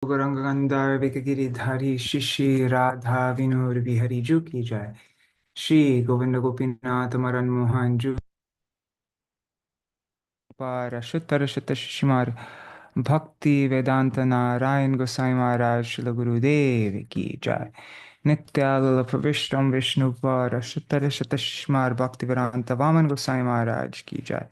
गौरंगंधर विकगिरिधारी शिशि राधा विनोद बिहारी जू की जाय। श्री गोविंद गोपीनाथ मदन मोहन जू पार शुतर शुत शिशुमार भक्ति वेदांत नारायण गोसाई महाराज श्री गुरुदेव की जय। नित्याल प्रविष्टम विष्णु पार शुतर शुत शिशुमार भक्ति वेदांत वामन गोसाई महाराज की जय।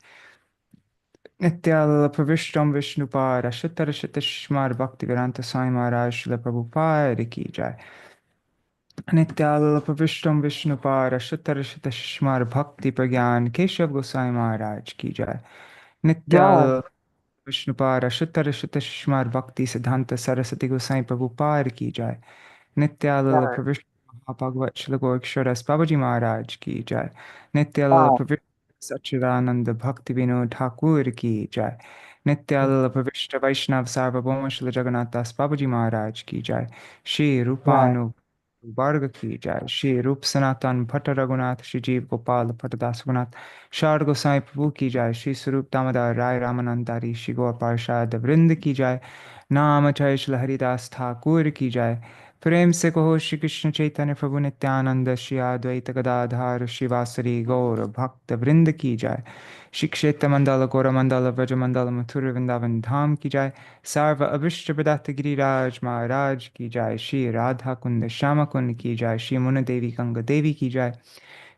नित्याल प्रविष्टम विष्णु पार शुतर शुत शिशुमार भक्ति वेदांत साई महाराज श्री प्रभुपाद की जय। नित्याल प्रविष्टम विष्णुपार शुतर शतश्मार भक्ति प्रज्ञान केशव गोसाई महाराज की जय। नित्याल जय विष्णुपार शुतर शतश्मार भक्ति सिद्धांत सरस्वती गोसाई प्रभुपाद की जय। नित्याल जय प्रविष्ट महाभागवत श्री गोक्षर बाबाजी महाराज की जय। नित्याल जय प्रविष्ट सच्चिदानंद भक्ति विनोद ठाकुर की जय। नित्याल प्रविष्ट वैष्णव सार्वभौम श्री जगन्नाथ दास बाबाजी महाराज की जय। श्री जय रूपानु वर्ग की जय। श्री रूप सनातन भट्ट रघुनाथ श्री जीव गोपाल भट्टदास रघुनाथ शारद गोसाई प्रभु की जय। श्री स्वरूप दामोदर राय रामानंदारी श्री गौर पार्षद वृंद की जय। नाम जय श्री हरिदास ठाकुर की जय। प्रेम से कहो श्री कृष्ण चैतन्य प्रभु नित्यानंद श्री अद्वैत गदाधार श्रीवासरी गौर भक्त वृंद की जय। श्री क्षेत्र मंडल गौर मंडल व्रज मंडल मथुर वृंदावन धाम की जय। सर्व अभिष्ट प्रदत्त गिरिराज महाराज की जय। श्री राधा कुंद श्याम कुंद की जय। श्री मुन देवी गंग देवी की जय।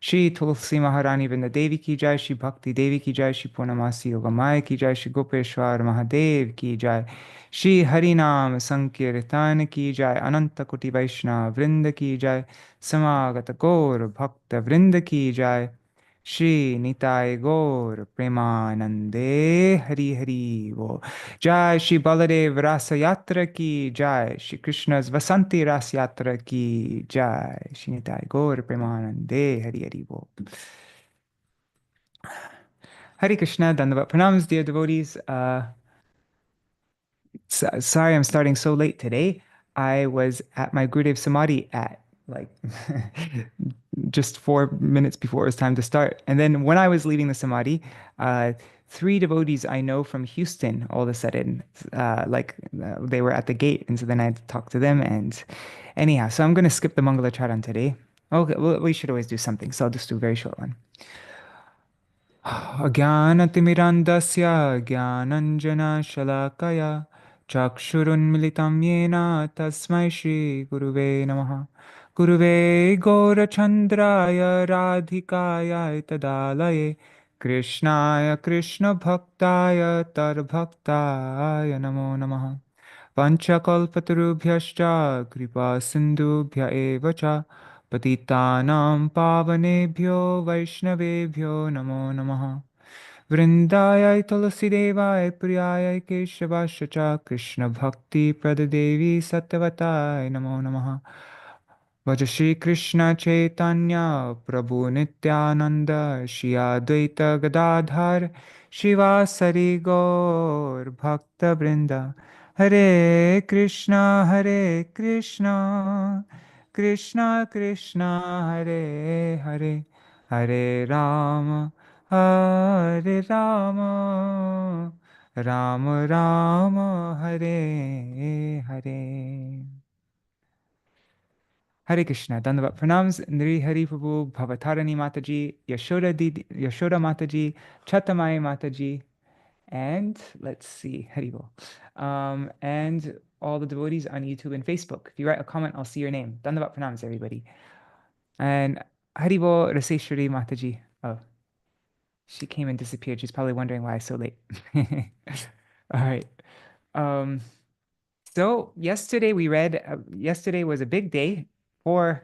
श्री तुलसी महारानी वृंद देवी की जय। श्री भक्ति देवी की जय। श्री पूर्णमासी योगमाया की जय। श्री गोपेश्वर महादेव की जय। श्री हरिनाम संकीर्तन की जय। अनंत कोटि वैष्णव वृंद की जय। समागत गौर भक्त वृंद की जय। श्री निताय गौर प्रेमानंदे हरि हरि वो। जय श्री बलदेव रास यात्रा की जय। श्री कृष्ण वसंती रास यात्रा की जय। श्री निताय गौर प्रेमानंदे हरि हरि वो। Hare Krishna, Dandavat Pranams, dear devotees. Sorry I'm starting so late today. I was at my Gurudev Samadhi at like just 4 minutes before it was time to start. And then when I was leaving the Samadhi, three devotees I know from Houston all of a sudden, they were at the gate. And so then I had to talk to them. And anyhow, so I'm going to skip the Mangala Charan today. Okay, well, we should always do something. So I'll just do a very short one. अज्ञानतिमिरान्धस्य ज्ञानञ्जनशलाकया चक्षुरुन्मिलितं येन तस्मै श्रीगुरुवे नमः। गुरुवे गौरचन्द्राय राधिकाय तदालये कृष्णाय कृष्णभक्ताय तद्भक्ताय नमो नमः। पञ्चकल्पतरुभ्यश्च कृपासिन्धुभ्य एव च पतितानां पावनेभ्यो वैष्णवेभ्यो नमो नमः। वृन्दाय तुलसीदेवाय प्रियाय केशवाय च कृष्णभक्तिप्रददेवी सत्यवताय नमो नमः। भज श्री कृष्ण चैतन्य प्रभु नित्यानंद श्री अद्वैत गदाधर शिवासरि गौर भक्त वृंदा। हरे Krishna Krishna Krishna Hare Hare Hare Ram Ram Ram Hare Hare. Hare Krishna, Dandavat Pranams, Nri Hari Prabhu, Bhavatarani Mataji, Yashoda, Yashoda Mataji, Chatamai Mataji, and let's see, Haribol. And all the devotees on YouTube and Facebook. If you write a comment, I'll see your name. Dandavat Pranams, everybody. And Haribol Raseshwari Mataji. Oh, she came and disappeared. She's probably wondering why it's so late. All right. Um, so yesterday we read, yesterday was a big day. Four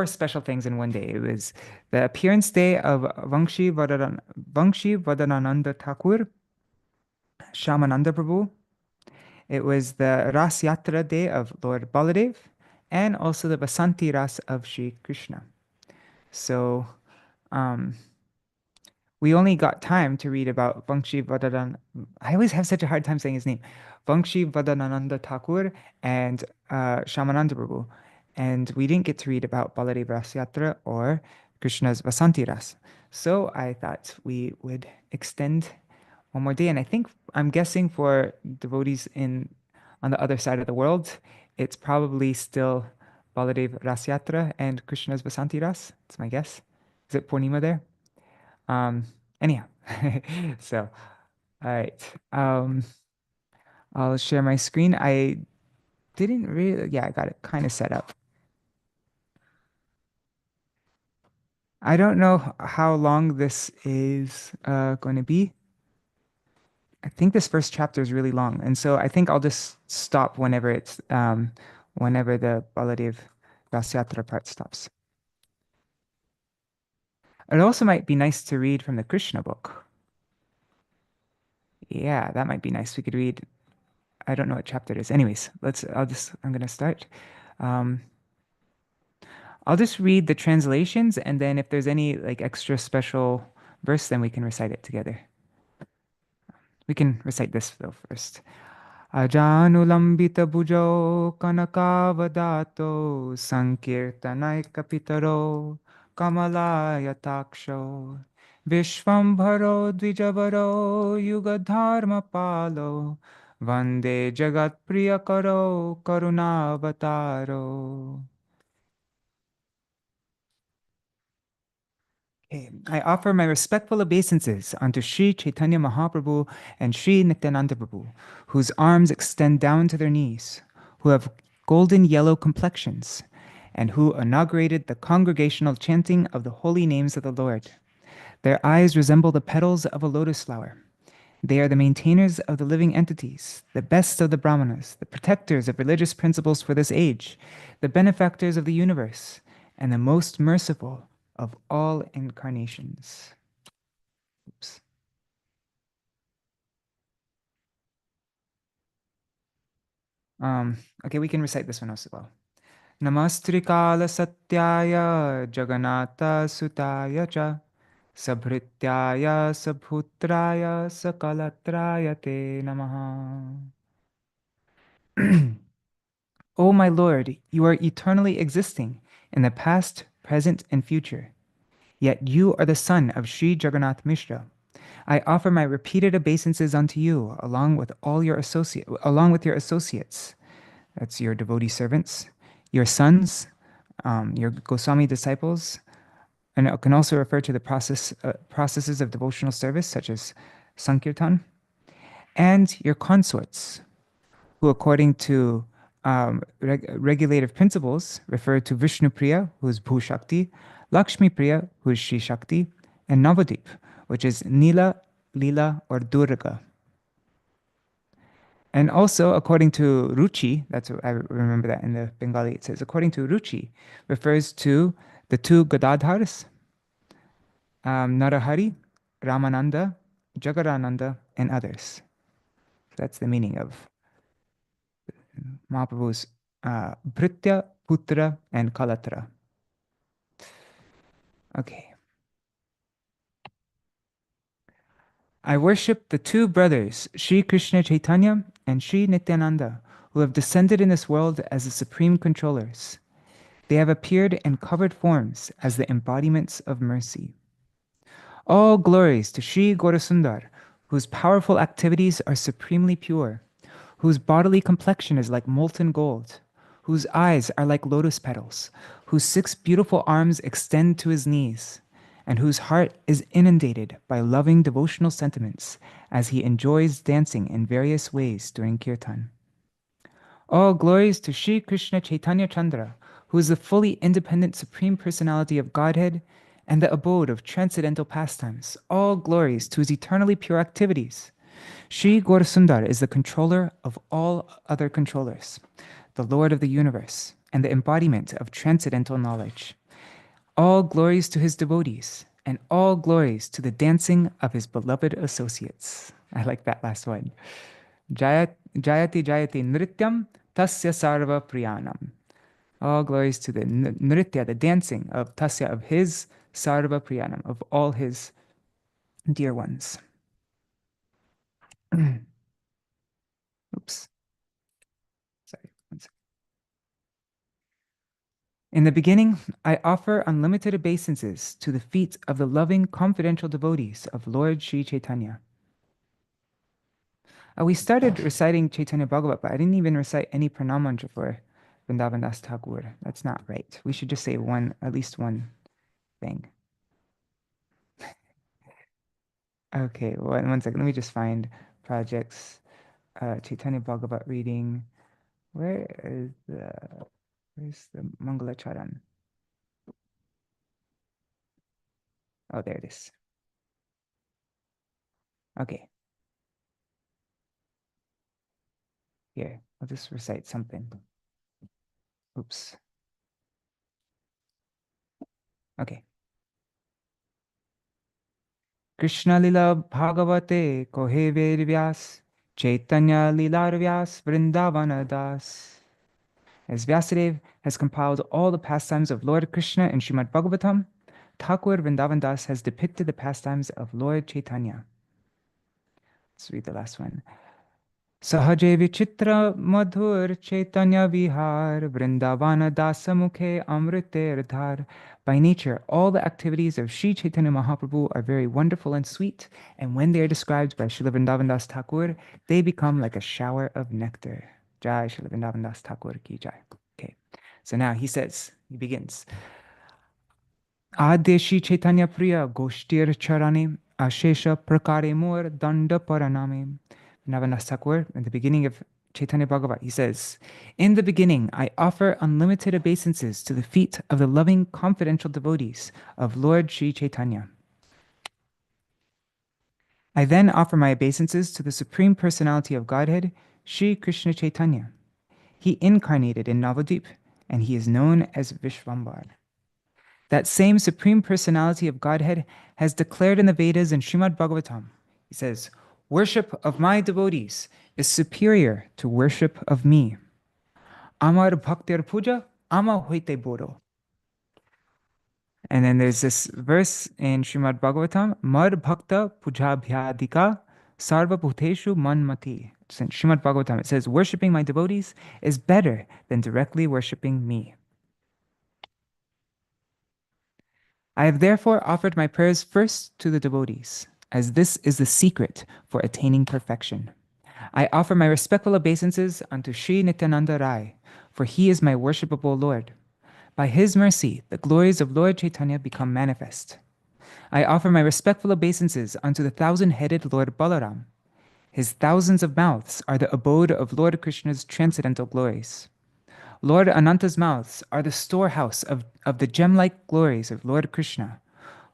special things in one day. It was the appearance day of Vamshi Vadanananda Thakur, Shamananda Prabhu. It was the Ras Yatra day of Lord Baladev, and also the Vasanti-rāsa of Śrī Caitanya. So we only got time to read about Vamshi Vadanananda. I always have such a hard time saying his name. Vamshi Vadanananda Thakur and Shamananda Prabhu. And we didn't get to read about Baladeva Prabhu or Krishna's Vasanti-rāsa. So I thought we would extend one more day. And I'm guessing for devotees in on the other side of the world, it's probably still Baladeva Rasa-yātrā and Krishna's Vasanti-rāsa. That's my guess. Is it Purnima there? Um, anyhow, so, all right. I'll share my screen. I didn't really, yeah, I got it kind of set up. I don't know how long this is going to be. I think this first chapter is really long, and so I think I'll just stop whenever it's whenever the Baladev Rasa-yātrā part stops. It also might be nice to read from the Krishna book. Yeah, that might be nice. We could read. I don't know what chapter it is. Anyways, I'm gonna start. Um, I'll just read the translations, and then if there's any like extra special verse, then we can recite it together. We can recite this though first. Ajanulambita bhujau kanakavadato sankirtanaikapitaro kamalayataksho vishvambharo dvijavaro yugadharma palo vande jagat priyakaro karunavataro. Okay. I offer my respectful obeisances unto Śrī Caitanya-bhāgavata and Śrī Nityananda Prabhu, whose arms extend down to their knees, who have golden yellow complexions, and who inaugurated the congregational chanting of the holy names of the Lord. Their eyes resemble the petals of a lotus flower. They are the maintainers of the living entities, the best of the Brahmanas, the protectors of religious principles for this age, the benefactors of the universe, and the most merciful of all incarnations. Oops. Okay, we can recite this one as well. Namastrikala satyaya jagannatha sutaya cha sabhrityaya sabhutraya sakalatraya te namaha. O my Lord, you are eternally existing in the past, present, and future. Yet you are the son of Sri Jagannath Mishra. I offer my repeated obeisances unto you, along with your associates. That's your devotee servants, your sons, your Goswami disciples, and it can also refer to the processes of devotional service, such as Sankirtan, and your consorts, who, according to regulative principles, refer to Vishnu Priya, who is Bhu Shakti, Lakshmi Priya, who is Shri Shakti, and Navadip, which is Nila, Lila, or Durga. And also, according to Ruchi, that's what I remember that in the Bengali, it says, according to Ruchi, refers to the two Gadadhars, Narahari, Ramananda, Jagarananda, and others. That's the meaning of Mahaprabhu's Bhritya, Putra, and Kalatra. Okay. I worship the two brothers, Sri Krishna Chaitanya and Sri Nityananda, who have descended in this world as the supreme controllers. They have appeared in covered forms as the embodiments of mercy. All glories to Sri Gaurasundar, whose powerful activities are supremely pure, whose bodily complexion is like molten gold, whose eyes are like lotus petals, whose 6 beautiful arms extend to his knees, and whose heart is inundated by loving devotional sentiments as he enjoys dancing in various ways during kirtan. All glories to Sri Krishna Chaitanya Chandra, who is the fully independent Supreme Personality of Godhead and the abode of transcendental pastimes. All glories to his eternally pure activities. Sri Gaurasundar is the controller of all other controllers, the Lord of the universe, and the embodiment of transcendental knowledge. All glories to his devotees, and all glories to the dancing of his beloved associates. I like that last one. Jayati Jayati Nrityam Tasya Sarva Priyanam. All glories to the Nritya, the dancing of Tasya, of his Sarva Priyanam, of all his dear ones. Oops. Sorry. One second. In the beginning, I offer unlimited obeisances to the feet of the loving, confidential devotees of Lord Sri Chaitanya. We started reciting Caitanya-bhāgavata, but I didn't even recite any pranam mantra for Vrindavan Das Thakur. That's not right. We should just say at least one thing. Okay, one second. Let me just find projects. Caitanya-bhāgavata reading. Where's the Mangala Charan? Oh, there it is. Okay. Here, I'll just recite something. Oops. Okay. Kṛṣṇa Lila Bhagavate Kohe Ved Vyas Chaitanya Lilar Vyas Vrindavana Das. As Vyasadeva has compiled all the pastimes of Lord Krishna in Srimad Bhagavatam, Thakur Vrindavan Das has depicted the pastimes of Lord Chaitanya. Let's read the last one. Sahaje Vichitra Madhur Chaitanya Vihar Vrindavana Dasa Mukhe Amriter Dhar. By nature, all the activities of Śrī Caitanya Mahaprabhu are very wonderful and sweet, and when they are described by Srila Vrindavan Das Thakur, they become like a shower of nectar. Jai Srila Vrindavan Das Thakur ki jai. Okay, so now he begins. Adya Śrī Caitanya Priya Goshtir Charane Ashesha Prakare Mor Danda Paraname. Vrindavan Das Thakur, in the beginning of Caitanya-bhāgavata, he says, "In the beginning, I offer unlimited obeisances to the feet of the loving, confidential devotees of Lord Śrī Caitanya. I then offer my obeisances to the Supreme Personality of Godhead, Śrī Krishna Chaitanya. He incarnated in Navadvip, and he is known as Vishvambar. That same Supreme Personality of Godhead has declared in the Vedas and Srimad Bhagavatam. He says, worship of my devotees is superior to worship of me. Amar bhaktir puja, ama hoite boro." And then there's this verse in Srimad Bhagavatam, Mar bhakta pujabhyadika sarva bhuteshu manmati. It's in Srimad Bhagavatam. It says, worshipping my devotees is better than directly worshipping me. I have therefore offered my prayers first to the devotees, as this is the secret for attaining perfection. I offer my respectful obeisances unto Sri Nityananda Rai, for he is my worshipable Lord. By his mercy, the glories of Lord Chaitanya become manifest. I offer my respectful obeisances unto the thousand-headed Lord Balaram. His thousands of mouths are the abode of Lord Krishna's transcendental glories. Lord Ananta's mouths are the storehouse of the gem-like glories of Lord Krishna,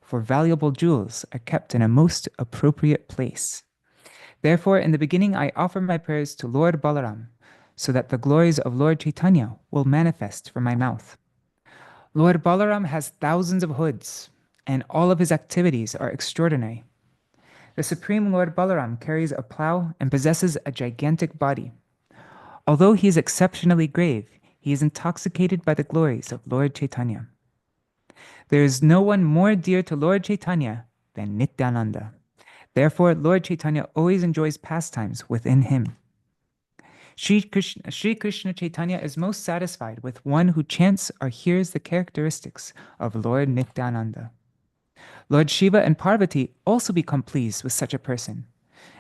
for valuable jewels are kept in a most appropriate place. Therefore, in the beginning, I offer my prayers to Lord Balaram, so that the glories of Lord Chaitanya will manifest from my mouth. Lord Balaram has thousands of hoods, and all of his activities are extraordinary. The Supreme Lord Balaram carries a plow and possesses a gigantic body. Although he is exceptionally grave, he is intoxicated by the glories of Lord Chaitanya. There is no one more dear to Lord Chaitanya than Nityananda. Therefore, Lord Chaitanya always enjoys pastimes within him. Śrī Krishna Chaitanya is most satisfied with one who chants or hears the characteristics of Lord Nityananda. Lord Shiva and Parvati also become pleased with such a person,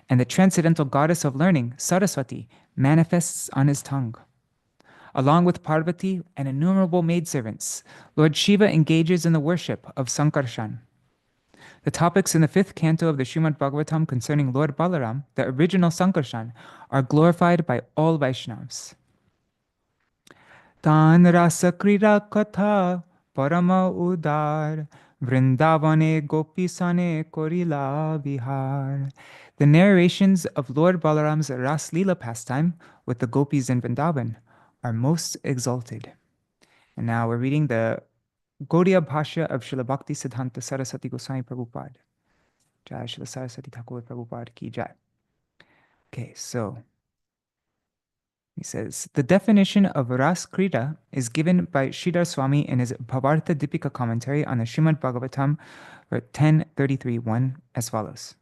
and the transcendental goddess of learning, Saraswati, manifests on his tongue. Along with Parvati and innumerable maidservants, Lord Shiva engages in the worship of Sankarshan. The topics in the 5th canto of the Srimad Bhagavatam concerning Lord Balaram, the original Sankarshan, are glorified by all Vaishnavas. Tan rasa krida katha parama udar vrindavane gopisane korila vihar. The narrations of Lord Balaram's Ras Leela pastime with the gopis in Vrindavan are most exalted. And now we're reading the Gaudiya Bhashya of Srila Bhakti Siddhanta Saraswati Goswami Prabhupada. Jai Srila Saraswati Thakur Prabhupada ki jai. Okay, so he says, the definition of Ras Krida is given by Sridhar Swami in his Bhavartha Dipika commentary on the Srimad Bhagavatam, 10:33:1, as follows.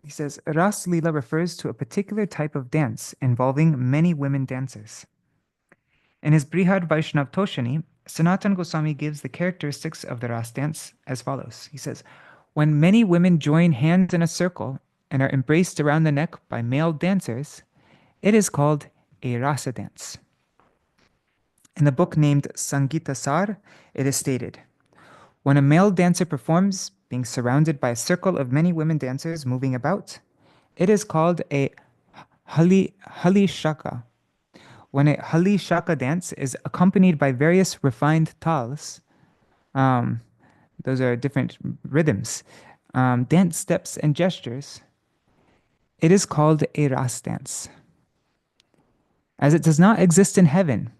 He says, Ras Leela refers to a particular type of dance involving many women dancers. In his Brihad Vaishnav Toshani, Sanatana Goswami gives the characteristics of the Ras dance as follows. He says, when many women join hands in a circle, and are embraced around the neck by male dancers, it is called a rasa dance. In the book named Sangita Sar, it is stated, when a male dancer performs, being surrounded by a circle of many women dancers moving about, it is called a Hali Shaka. When a Hali Shaka dance is accompanied by various refined tals, um, those are different rhythms, dance steps and gestures, it is called a ras dance. As it does not exist in heaven,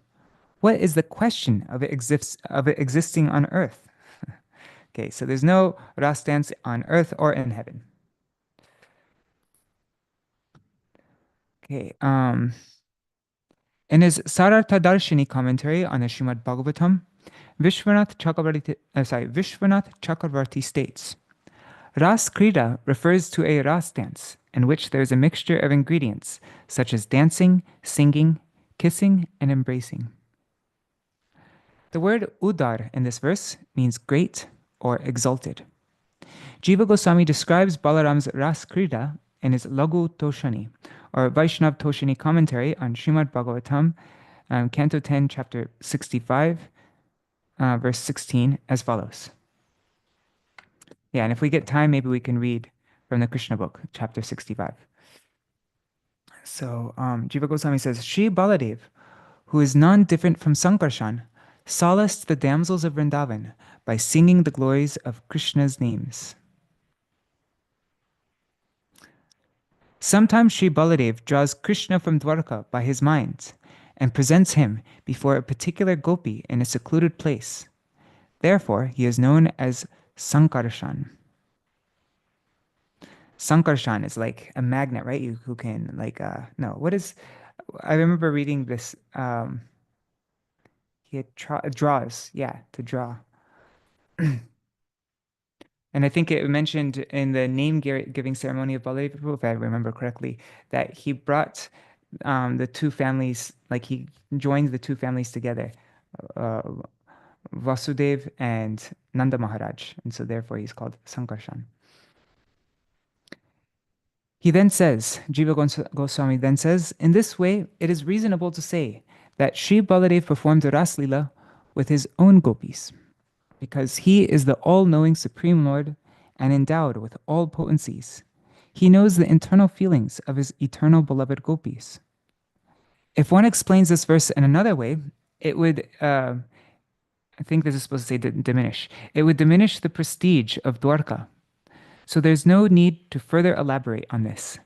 what is the question of it existing on earth? Okay, so there's no ras dance on earth or in heaven. Okay, in his Sarartha Darshini commentary on the Srimad Bhagavatam, Vishwanath Chakravarti states, Ras Krida refers to a ras dance in which there is a mixture of ingredients such as dancing, singing, kissing, and embracing. The word udar in this verse means great or exalted. Jiva Goswami describes Balaram's Ras Krida in his Lagu Toshani, or Vaishnav Toshani commentary on Srimad Bhagavatam, Canto 10, Chapter 65, verse 16, as follows. Yeah, and if we get time, maybe we can read from the Krishna book, Chapter 65. So Jiva Goswami says, Shri Baladev, who is none different from Sankarshan, solaced the damsels of Vrindavan by singing the glories of Krishna's names. Sometimes Shri Baladev draws Krishna from Dwarka by his mind and presents him before a particular gopi in a secluded place. Therefore, he is known as Sankarshan. Sankarshan is like a magnet, right? Who can I remember reading this. He draws, yeah, to draw. And I think it mentioned in the name giving ceremony of Baladeva Prabhu, if I remember correctly, that he brought the two families, like he joined the two families together, uh, Vasudev and Nanda Maharaj, and so therefore he's called Sankarshan. He then says, Jiva Goswami then says, in this way, it is reasonable to say that Sri Baladev performed the Ras Lila with his own gopis, because he is the all-knowing Supreme Lord and endowed with all potencies. He knows the internal feelings of his eternal beloved gopis. If one explains this verse in another way, it would, I think this is supposed to say diminish. It would diminish the prestige of Dwarka. So there's no need to further elaborate on this.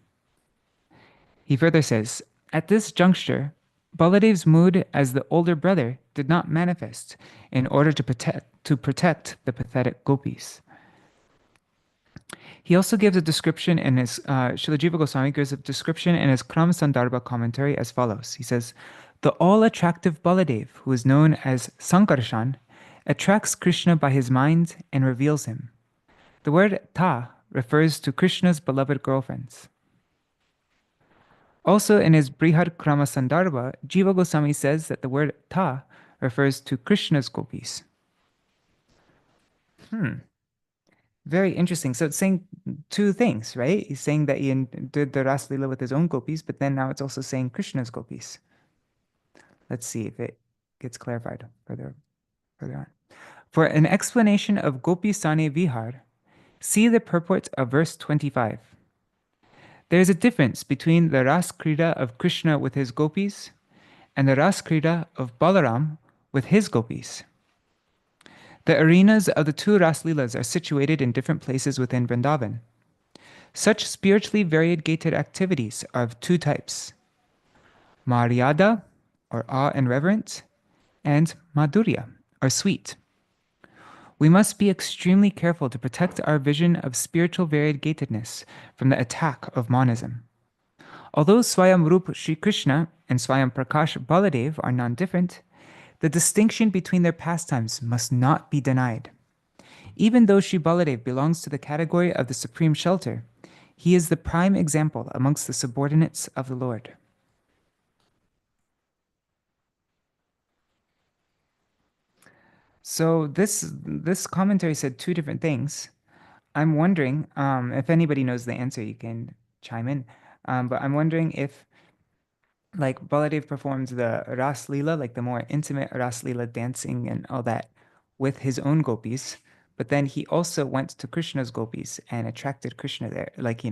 He further says, at this juncture, Baladev's mood as the older brother did not manifest in order to protect the pathetic gopis. He also gives a description in his, Srila Jiva Goswami gives a description in his Kram Sandarbha commentary as follows. He says, the all-attractive Baladev, who is known as Sankarshan, attracts Krishna by his mind and reveals him. The word ta refers to Krishna's beloved girlfriends. Also in his Brihad Krama Sandarbha, Jiva Goswami says that the word ta refers to Krishna's gopis. Very interesting. So it's saying two things, right? He's saying that he did the Ras Lila with his own gopis, but then now it's also saying Krishna's gopis. Let's see if it gets clarified further on. For an explanation of Gopi Sane Vihar, see the purport of verse 25. There is a difference between the Ras Krida of Krishna with his gopis and the Ras Krida of Balaram with his gopis. The arenas of the two Ras Lilas are situated in different places within Vrindavan. Such spiritually variegated activities are of two types: Maryada, or awe and reverence, and Madhurya, or sweet. We must be extremely careful to protect our vision of spiritual variegatedness from the attack of monism. Although Swayam Rup Shri Krishna and Swayam Prakash Baladev are non-different, the distinction between their pastimes must not be denied. Even though Shri Baladev belongs to the category of the supreme shelter, he is the prime example amongst the subordinates of the Lord. So this commentary said two different things. I'm wondering, if anybody knows the answer, you can chime in. But I'm wondering if, like, Baladev performs the Ras Leela, like the more intimate Ras Leela dancing and all that, with his own gopis. But then he also went to Krishna's gopis and attracted Krishna there, like,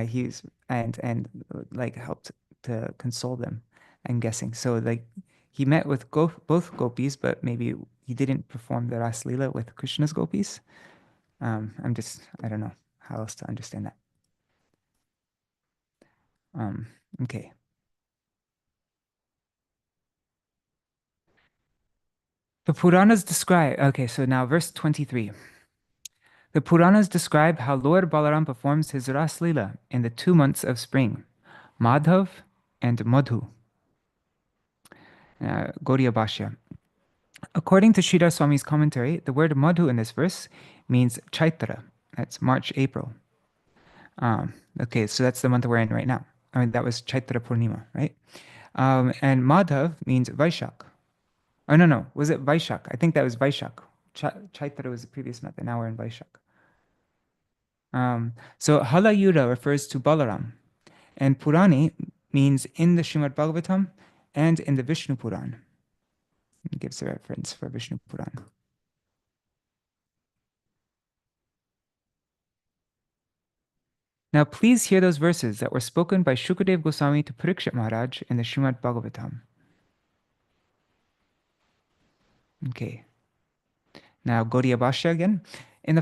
he's like helped to console them. I'm guessing. So like he met with both gopis, but maybe he didn't perform the Ras Leela with Krishna's gopis. I don't know how else to understand that. Um, okay. The Puranas describe, okay, so now verse 23. The Puranas describe how Lord Balaram performs his Ras Leela in the 2 months of spring, Madhav and Madhu. Gaudiya Bhashya. According to Sridhar Swami's commentary, the word Madhu in this verse means Chaitra. That's March, April. Okay, so that's the month we're in right now. I mean, that was Chaitra Purnima, right? And Madhav means Vaishak. Oh, no. Was it Vaishak? I think that was Vaishak. Chaitra was the previous month, and now we're in Vaishak. So Halayura refers to Balaram, and Purani means in the Srimad Bhagavatam and in the Vishnu Puran. It gives a reference for Vishnu Puran. Now please hear those verses that were spoken by Shukadev Goswami to Parikshit Maharaj in the Srimad Bhagavatam. Okay. Now Gaudiya Bhashya again. In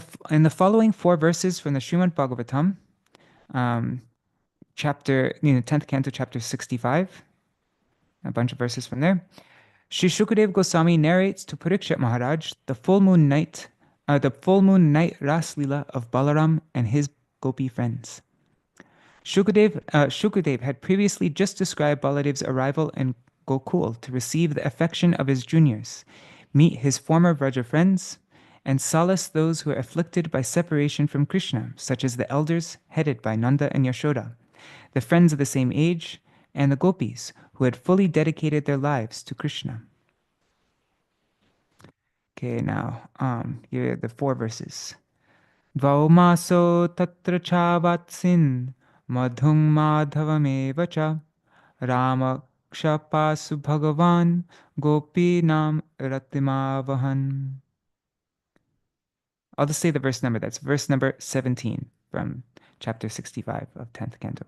the following 4 verses from the Srimad Bhagavatam, chapter, 10th canto, chapter 65, a bunch of verses from there, Sri Shukadev Goswami narrates to Parikshit Maharaj the full moon night Ras Leela of Balaram and his gopi friends. Shukadev had previously just described Baladev's arrival in Gokul to receive the affection of his juniors, meet his former Vraja friends, and solace those who are afflicted by separation from Krishna, such as the elders headed by Nanda and Yashoda, the friends of the same age, and the gopis who had fully dedicated their lives to Krishna. Okay, now here are the 4 verses. Dvaumaso tatra chavatsin madhung madhavameva cha rama kshapasu bhagavan gopinam ratimavahan. I'll just say the verse number. That's verse number 17 from chapter 65 of 10th canto.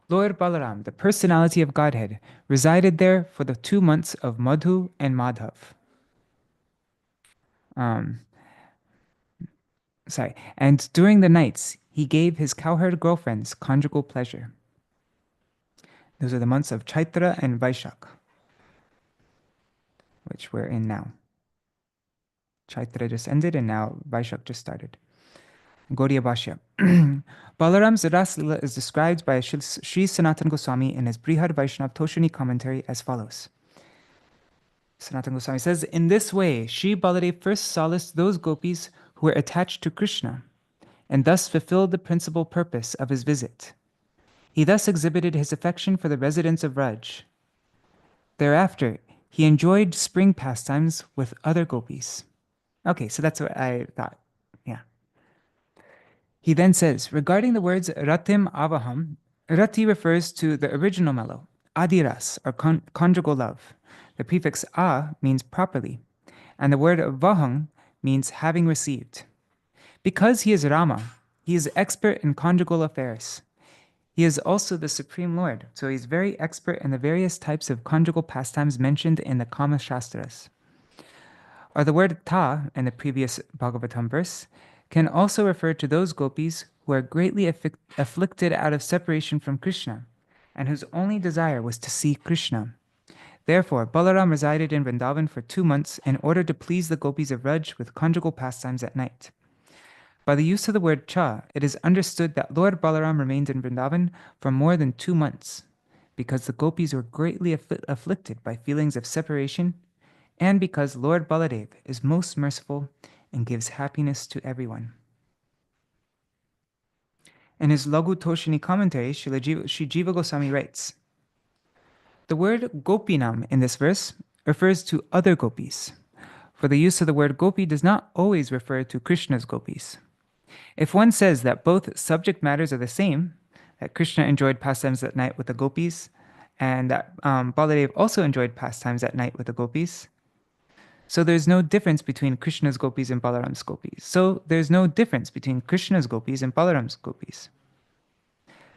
Lord Balaram, the personality of Godhead, resided there for the 2 months of Madhu and Madhav. And during the nights, he gave his cowherd girlfriends conjugal pleasure. Those are the months of Chaitra and Vaishak, which we're in now. Chaitra just ended, and now Vaishak just started. Gaudiya Bhashya. Balaram's Ras Leela is described by Sri Sanatana Goswami in his Brihad Vaishnav Toshani commentary as follows. Sanatana Goswami says, in this way, Sri Baladev first solaced those gopis who were attached to Krishna, and thus fulfilled the principal purpose of his visit. He thus exhibited his affection for the residents of Raj. Thereafter, he enjoyed spring pastimes with other gopis. Okay, so that's what I thought. Yeah. He then says, regarding the words Ratim Avaham, Rati refers to the original mellow, Adiras, or conjugal love. The prefix A means properly, and the word Vahang means having received. Because he is Rama, he is expert in conjugal affairs. He is also the Supreme Lord, so he's very expert in the various types of conjugal pastimes mentioned in the Kama Shastras. Or the word Ta in the previous Bhagavatam verse can also refer to those gopis who are greatly afflicted out of separation from Krishna, and whose only desire was to see Krishna. Therefore, Balaram resided in Vrindavan for 2 months in order to please the gopis of Raj with conjugal pastimes at night. By the use of the word cha, it is understood that Lord Balaram remained in Vrindavan for more than 2 months, because the gopis were greatly afflicted by feelings of separation, and because Lord Baladev is most merciful and gives happiness to everyone. In his Laghu Toshani commentary, Sri Jiva Goswami writes, the word gopinam in this verse refers to other gopis. for the use of the word gopi does not always refer to Krishna's gopis. If one says that both subject matters are the same, that Krishna enjoyed pastimes at night with the gopis, and that Baladev also enjoyed pastimes at night with the gopis, so there's no difference between Krishna's gopis and Balaram's gopis. So there's no difference between Krishna's gopis and Balaram's gopis.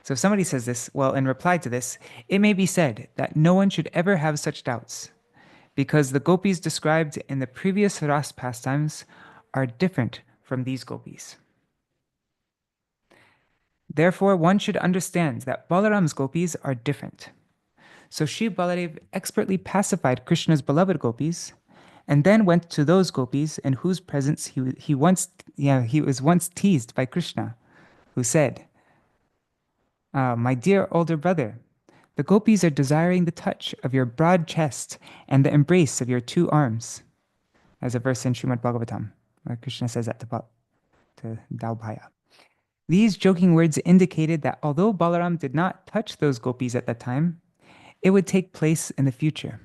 So if somebody says this, well, in reply to this, it may be said that no one should ever have such doubts, because the gopis described in the previous ras pastimes are different from these gopis. Therefore, one should understand that Balaram's gopis are different. So Shri Baladev expertly pacified Krishna's beloved gopis, and then went to those gopis in whose presence he was once teased by Krishna, who said, "My dear older brother, the gopis are desiring the touch of your broad chest and the embrace of your two arms," as a verse in Srimad Bhagavatam, where Krishna says that to Daubhaya. These joking words indicated that although Balaram did not touch those gopis at that time, it would take place in the future.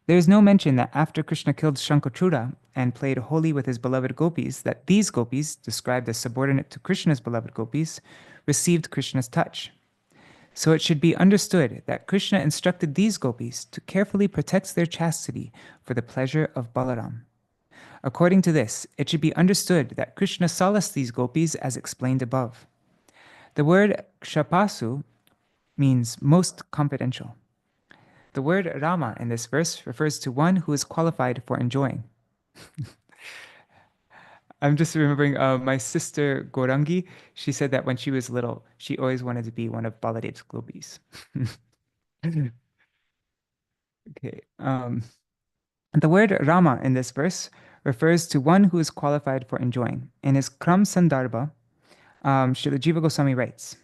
There is no mention that after Krishna killed Shankachura and played holy with his beloved gopis, that these gopis, described as subordinate to Krishna's beloved gopis, received Krishna's touch. So it should be understood that Krishna instructed these gopis to carefully protect their chastity for the pleasure of Balaram. According to this, it should be understood that Krishna solaced these gopis as explained above. The word kshapasu means most confidential. The word Rama in this verse refers to one who is qualified for enjoying. I'm just remembering my sister Gorangi. She said that when she was little, she always wanted to be one of Baladev's gopis. Okay. The word Rama in this verse refers to one who is qualified for enjoying. In his Kram Sandarbha, Srila Jiva Goswami writes,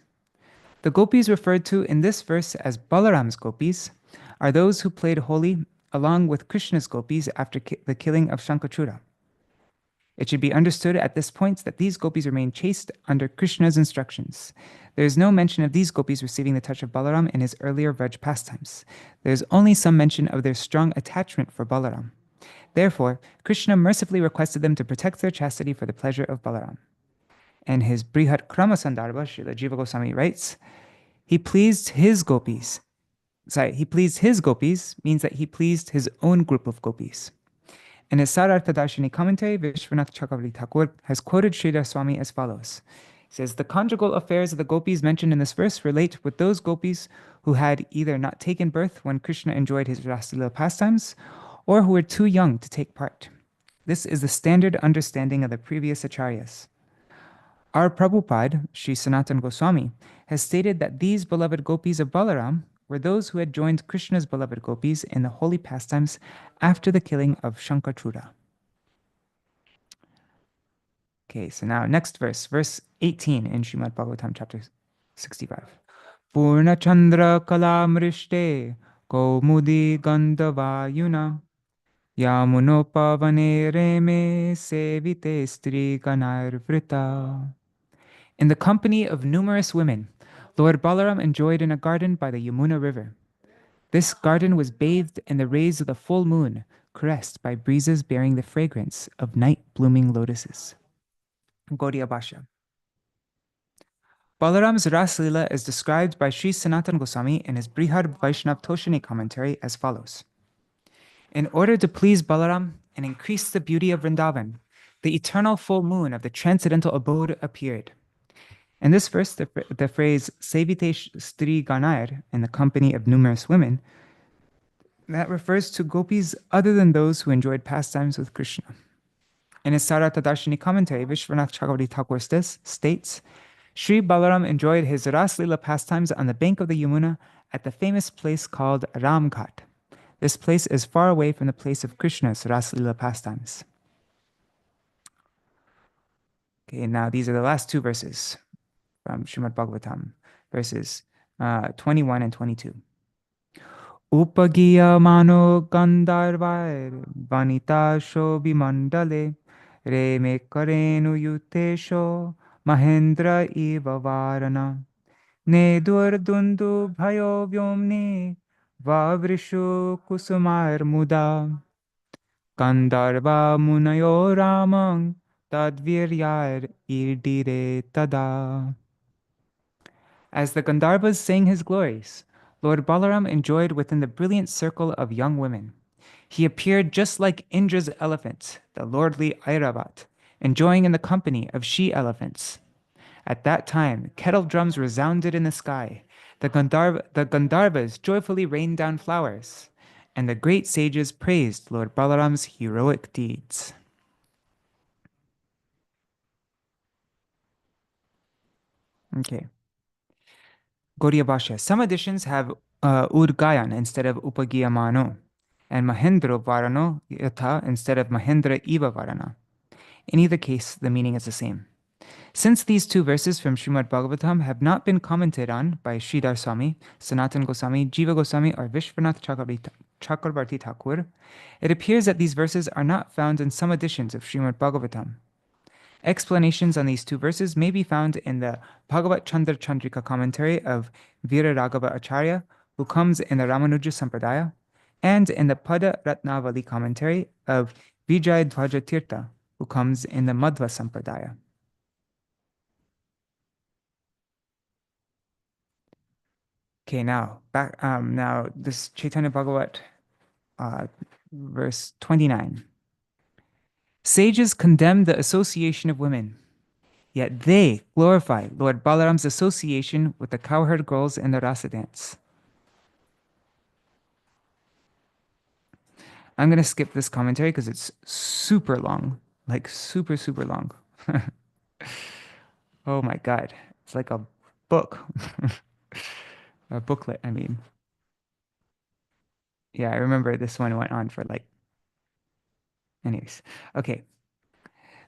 "The gopis referred to in this verse as Balaram's gopis are those who played holy along with Krishna's gopis after the killing of Shankachura. It should be understood at this point that these gopis remain chaste under Krishna's instructions. There is no mention of these gopis receiving the touch of Balaram in his earlier Vraj pastimes. There is only some mention of their strong attachment for Balaram. Therefore, Krishna mercifully requested them to protect their chastity for the pleasure of Balaram." In his Brihat Krama Sandarbha, Srila Jiva Goswami writes, he pleased his gopis means that he pleased his own group of gopis. In his Sarartha Darshini commentary, Vishwanath Chakravarti Thakur has quoted Sridhar Swami as follows. He says, "The conjugal affairs of the gopis mentioned in this verse relate with those gopis who had either not taken birth when Krishna enjoyed his Rasalila pastimes, or who were too young to take part. This is the standard understanding of the previous acharyas. Our Prabhupada, Sri Sanatana Goswami, has stated that these beloved gopis of Balaram were those who had joined Krishna's beloved gopis in the holy pastimes after the killing of Shankachura." Okay, so now next verse, verse 18 in Srimad Bhagavatam chapter 65. "Purna Chandra Kalamrishte Kaumudi Gandhavayuna Yamunopavane Reme Sevite Stri Ganarvrita." In the company of numerous women, Lord Balaram enjoyed in a garden by the Yamuna River. This garden was bathed in the rays of the full moon, caressed by breezes bearing the fragrance of night-blooming lotuses. Gaudiya Bhashya. Balaram's Raslila is described by Sri Sanatana Goswami in his Brihad Vaishnav Toshini commentary as follows. In order to please Balaram and increase the beauty of Vrindavan, the eternal full moon of the transcendental abode appeared. In this verse, the phrase Sevite Stri Ganair, in the company of numerous women, that refers to gopis other than those who enjoyed pastimes with Krishna. In his Sarartha Darshini commentary, Vishwanath Chakravarti Thakur states, Sri Balaram enjoyed his Raslila pastimes on the bank of the Yamuna at the famous place called Ramghat. This place is far away from the place of Krishna's Raslila pastimes. Okay, now these are the last two verses from Srimad Bhagavatam, verses 21 and 22. Upagiya mano gandharvair vanita shobhimandale reme karenu yutesho mahendra iva varana ne durdundu bhayo vyomni vavrishu kusumar muda. Gandharva munayo ramang tadviryar irdire tada. As the Gandharvas sang his glories, Lord Balaram enjoyed within the brilliant circle of young women. He appeared just like Indra's elephant, the lordly Airavat, enjoying in the company of she-elephants. At that time, kettle drums resounded in the sky. The Gandharvas joyfully rained down flowers, and the great sages praised Lord Balaram's heroic deeds. Okay. Gaudiya Bhashya. Some editions have Udgayan instead of Upagiyamano, and Mahendra Varano Yatha instead of Mahendra Iva Varana. In either case, the meaning is the same. Since these two verses from Srimad Bhagavatam have not been commented on by Sridhar Swami, Sanatan Goswami, Jiva Goswami, or Vishwanath Chakrabarti Thakur, it appears that these verses are not found in some editions of Srimad Bhagavatam. Explanations on these two verses may be found in the Bhagavat Chandra Chandrika commentary of Veera Raghava Acharya, who comes in the Ramanuja Sampradaya, and in the Pada Ratnavali commentary of Vijay Dvaja Tirtha, who comes in the Madhva Sampradaya. Okay, now back. Now this Chaitanya Bhagavat, verse 29. Sages condemn the association of women, yet they glorify Lord Balaram's association with the cowherd girls in the rasa dance. I'm gonna skip this commentary because it's super long, like super super long. Oh my God, it's like a book, a booklet. I mean, yeah, I remember this one went on for like. Anyways, okay.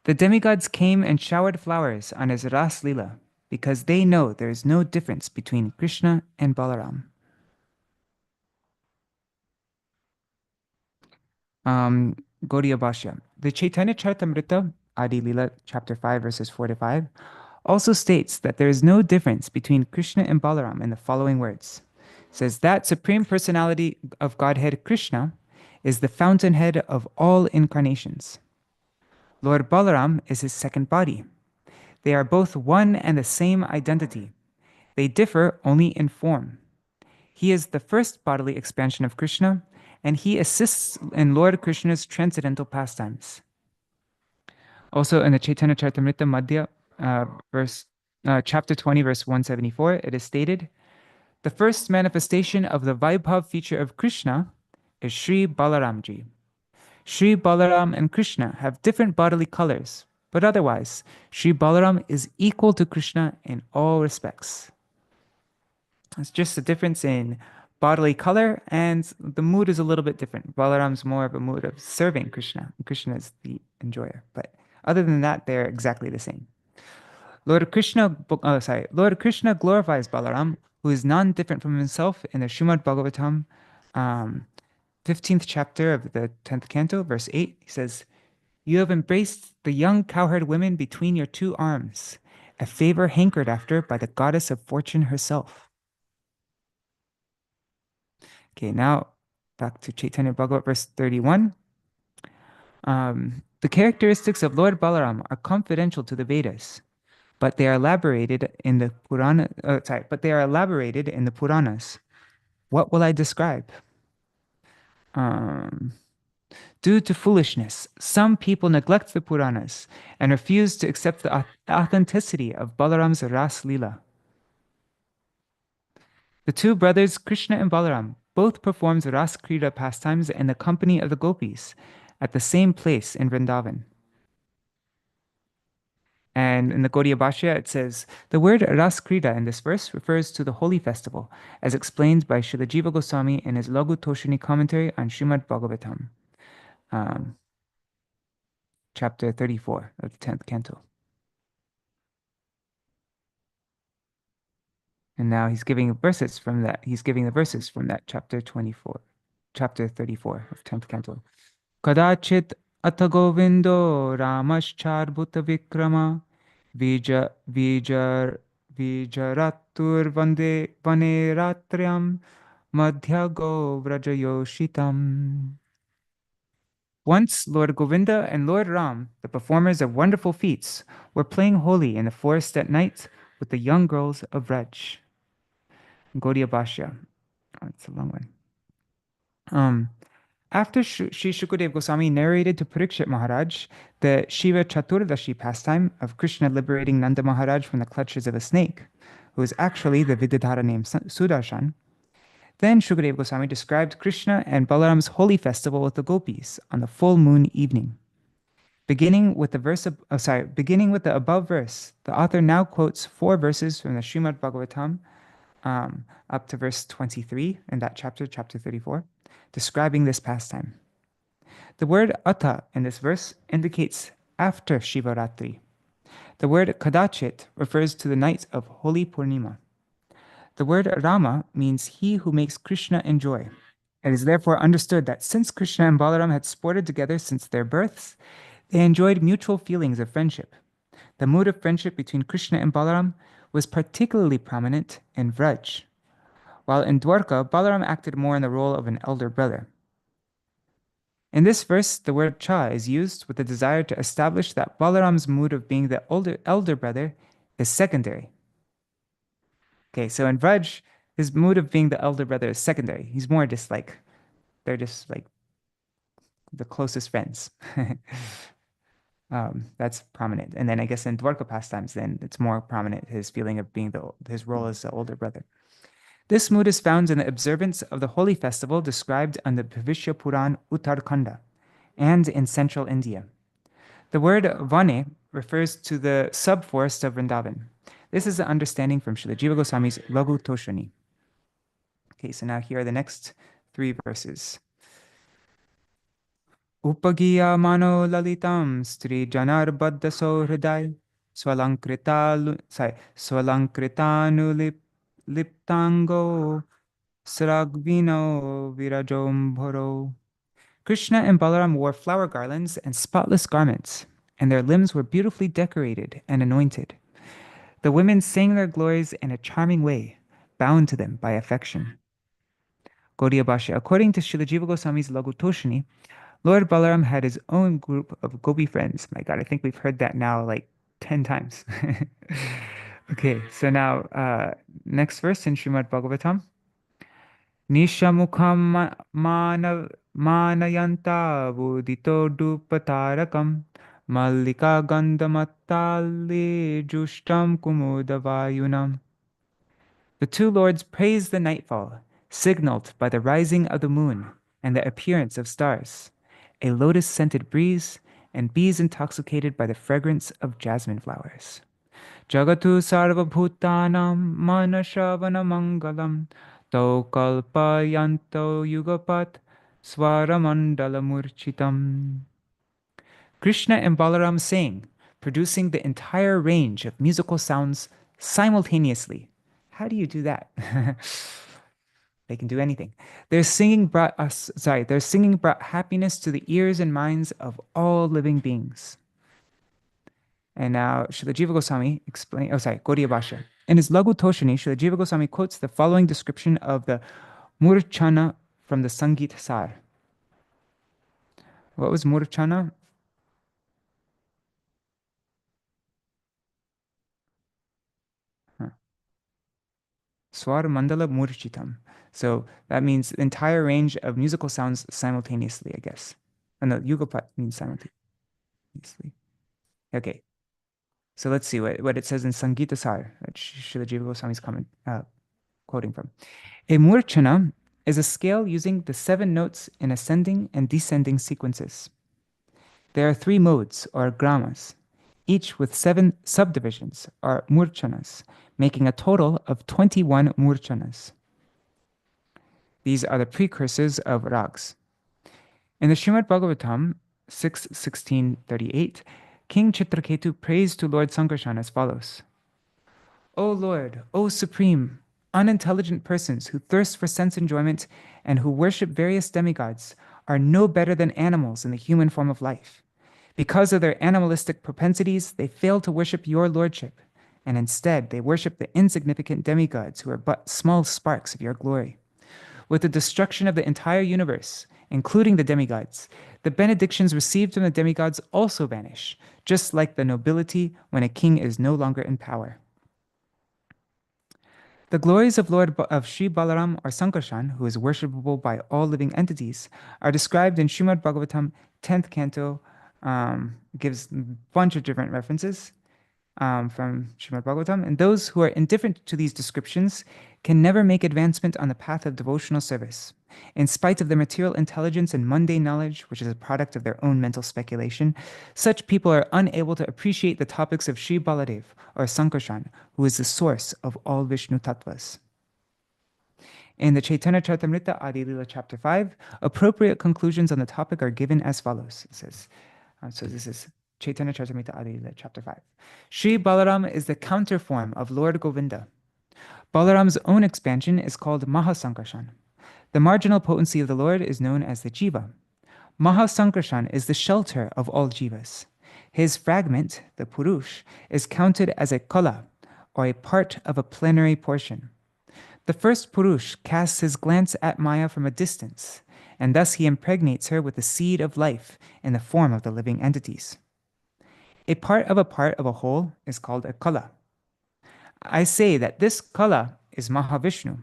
The demigods came and showered flowers on his Ras Lila because they know there is no difference between Krishna and Balaram. Gaudiya Bhashya. The Chaitanya Charitamrita, Adi Lila, chapter 5, verses 4 to 5, also states that there is no difference between Krishna and Balaram in the following words. It says that Supreme Personality of Godhead Krishna is the fountainhead of all incarnations. Lord Balaram is his second body. They are both one and the same identity. They differ only in form. He is the first bodily expansion of Krishna, and he assists in Lord Krishna's transcendental pastimes. Also in the Chaitanya Charitamrita Madhya, chapter 20, verse 174, it is stated, the first manifestation of the Vaibhav feature of Krishna is Sri Balaramji. Sri Balaram and Krishna have different bodily colors, but otherwise, Sri Balaram is equal to Krishna in all respects. It's just a difference in bodily color, and the mood is a little bit different. Balaram's more of a mood of serving Krishna. Krishna is the enjoyer. But other than that, they're exactly the same. Lord Krishna glorifies Balaram, who is non-different from himself in the Srimad Bhagavatam, 15th chapter of the 10th canto, verse 8. He says, you have embraced the young cowherd women between your two arms, a favor hankered after by the goddess of fortune herself. Okay, now back to Chaitanya Bhagavat, verse 31. The characteristics of Lord Balaram are confidential to the Vedas, but they are elaborated in the Puranas. What will I describe? Due to foolishness, some people neglect the Puranas and refuse to accept the authenticity of Balaram's Ras Lila. The two brothers, Krishna and Balaram, both performed Ras Krida pastimes in the company of the gopis at the same place in Vrindavan. And in the Gaudiya Bhashya, it says, the word Ras Krida in this verse refers to the holy festival, as explained by Srila Jiva Goswami in his Laghu Toshini commentary on Srimad Bhagavatam, chapter 34 of the 10th canto. And now he's giving verses from that. He's giving the verses from that chapter 34 of 10th canto. Kadachit Atha-govindo Ramascharbhuta Vikrama Vijaratur Vande Vaneratriam Madhya Go Vrajayoshitam. Once Lord Govinda and Lord Ram, the performers of wonderful feats, were playing Holi in the forest at night with the young girls of Vraj. Gaudiya Bhashya. Oh, it's a long one. After Sri Shukadev Goswami narrated to Parikshit Maharaj the Shiva Chaturdashi pastime of Krishna liberating Nanda Maharaj from the clutches of a snake, who is actually the Vidyadhara named Sudarshan, then Shukadev Goswami described Krishna and Balaram's holy festival with the gopis on the full moon evening. Beginning with the above verse, the author now quotes 4 verses from the Srimad Bhagavatam up to verse 23 in that chapter, chapter 34, describing this pastime. The word ata in this verse indicates after Shivaratri. The word kadachit refers to the night of Holy Purnima. The word Rama means he who makes Krishna enjoy. It is therefore understood that since Krishna and Balaram had sported together since their births, they enjoyed mutual feelings of friendship. The mood of friendship between Krishna and Balaram was particularly prominent in Vraj, while in Dwarka, Balaram acted more in the role of an elder brother. In this verse, the word cha is used with the desire to establish that Balaram's mood of being the elder brother is secondary. Okay, so in Vraj, his mood of being the elder brother is secondary. He's more just like, they're just like the closest friends. That's prominent. And then I guess in Dwarka pastimes, then it's more prominent, his feeling of being his role as the older brother. This mood is found in the observance of the holy festival described on the Bhavishya Puran Uttarakhanda and in central India. The word Vane refers to the sub-forest of Vrindavan. This is the understanding from Srila Jiva Goswami's Laghu Toshani. Okay, so now here are the next 3 verses. Upagiya mano lalitam stri janar baddha sohriday swalankritanu liptango sragvino virajom. Krishna and Balaram wore flower garlands and spotless garments, and their limbs were beautifully decorated and anointed. The women sang their glories in a charming way, bound to them by affection. Gaudiya Bhashya. According to Srila Jiva Goswami's Laghu Toshani, Lord Balaram had his own group of gopi friends. My God, I think we've heard that now like 10 times. Okay, so now next verse in Srimad Bhagavatam. Nishamukham manayanta budito dupatarakam mallika gandhamattali jushtam kumudavayunam. The 2 lords praised the nightfall, signaled by the rising of the moon and the appearance of stars, a lotus-scented breeze, and bees intoxicated by the fragrance of jasmine flowers. Jagatu sarva bhutanam manashavana mangalam tau kalpayanto yugapat swaramandala murchitam. Krishna and Balaram sang, producing the entire range of musical sounds simultaneously. How do you do that? They can do anything. Their singing brought happiness to the ears and minds of all living beings. And now Srila Jiva Goswami Gaudiya Bhashya. In his Laghu Toshani, Srila Jiva Goswami quotes the following description of the Murchana from the Sangeet Sar. What was Murchana? Swar Mandala Murchitam. So that means the entire range of musical sounds simultaneously, I guess. And the Yugapat means simultaneously. Okay. So let's see what it says in Sangeeta Sar, that Srila Jiva Goswami is quoting from. A murchana is a scale using the 7 notes in ascending and descending sequences. There are 3 modes, or gramas, each with 7 subdivisions, or murchanas, making a total of 21 murchanas. These are the precursors of rags. In the Srimad Bhagavatam 6.16.38, King Chitraketu prays to Lord Sankarshan as follows. O Lord, O Supreme, unintelligent persons who thirst for sense enjoyment and who worship various demigods are no better than animals in the human form of life. Because of their animalistic propensities, they fail to worship your lordship, and instead they worship the insignificant demigods who are but small sparks of your glory. With the destruction of the entire universe, including the demigods, The benedictions received from the demigods also vanish, just like the nobility when a king is no longer in power. The glories of Sri Balaram or Sankarshan, who is worshipable by all living entities, are described in Srimad Bhagavatam 10th canto, gives a bunch of different references from Srimad Bhagavatam, and those who are indifferent to these descriptions can never make advancement on the path of devotional service. In spite of their material intelligence and mundane knowledge, which is a product of their own mental speculation, such people are unable to appreciate the topics of Sri Baladev or Sankarshan, who is the source of all Vishnu Tattvas. In the Chaitanya Charitamrita Adi-lila chapter 5, appropriate conclusions on the topic are given as follows. It says, so this is Chaitanya Charitamrita Adi-lila chapter 5. Sri Balaram is the counter form of Lord Govinda. Balaram's own expansion is called Mahasankarshan. The marginal potency of the Lord is known as the Jiva. Mahasankarshan is the shelter of all Jivas. His fragment, the Purush, is counted as a Kala, or a part of a plenary portion. The first Purush casts his glance at Maya from a distance, and thus he impregnates her with the seed of life in the form of the living entities. A part of a whole is called a Kala. I say that this Kala is Mahavishnu.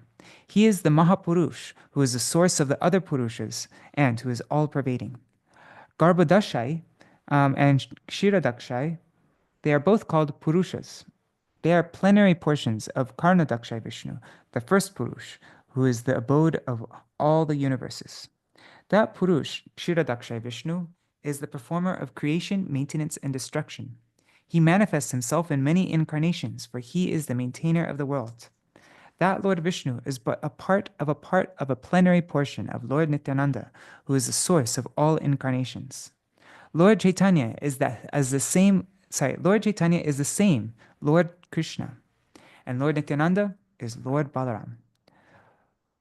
He is the Mahapurush, who is the source of the other Purushas, and who is all-pervading. Garbhodakshai and Kshiradakshai, they are both called Purushas. They are plenary portions of Karnadakshai Vishnu, the first Purush, who is the abode of all the universes. That Purush, Kshiradakshai Vishnu, is the performer of creation, maintenance, and destruction. He manifests himself in many incarnations, for he is the maintainer of the world. That Lord Vishnu is but a part of a plenary portion of Lord Nityananda, who is the source of all incarnations. Lord Chaitanya is the same, Lord Kṛṣṇa, and Lord Nityananda is Lord Balaram.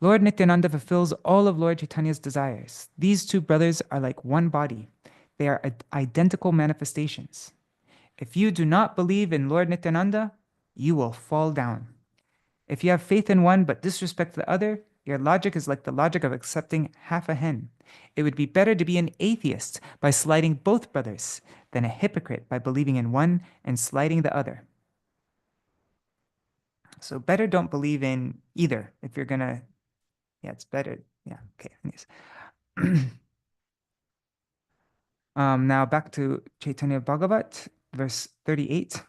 Lord Nityananda fulfills all of Lord Chaitanya's desires. These two brothers are like one body. They are identical manifestations. If you do not believe in Lord Nityananda, you will fall down. If you have faith in one but disrespect the other, your logic is like the logic of accepting half a hen. It would be better to be an atheist by slighting both brothers than a hypocrite by believing in one and slighting the other. So better don't believe in either if you're gonna, it's better, okay, anyways. Now back to Caitanya-bhāgavata, verse 38.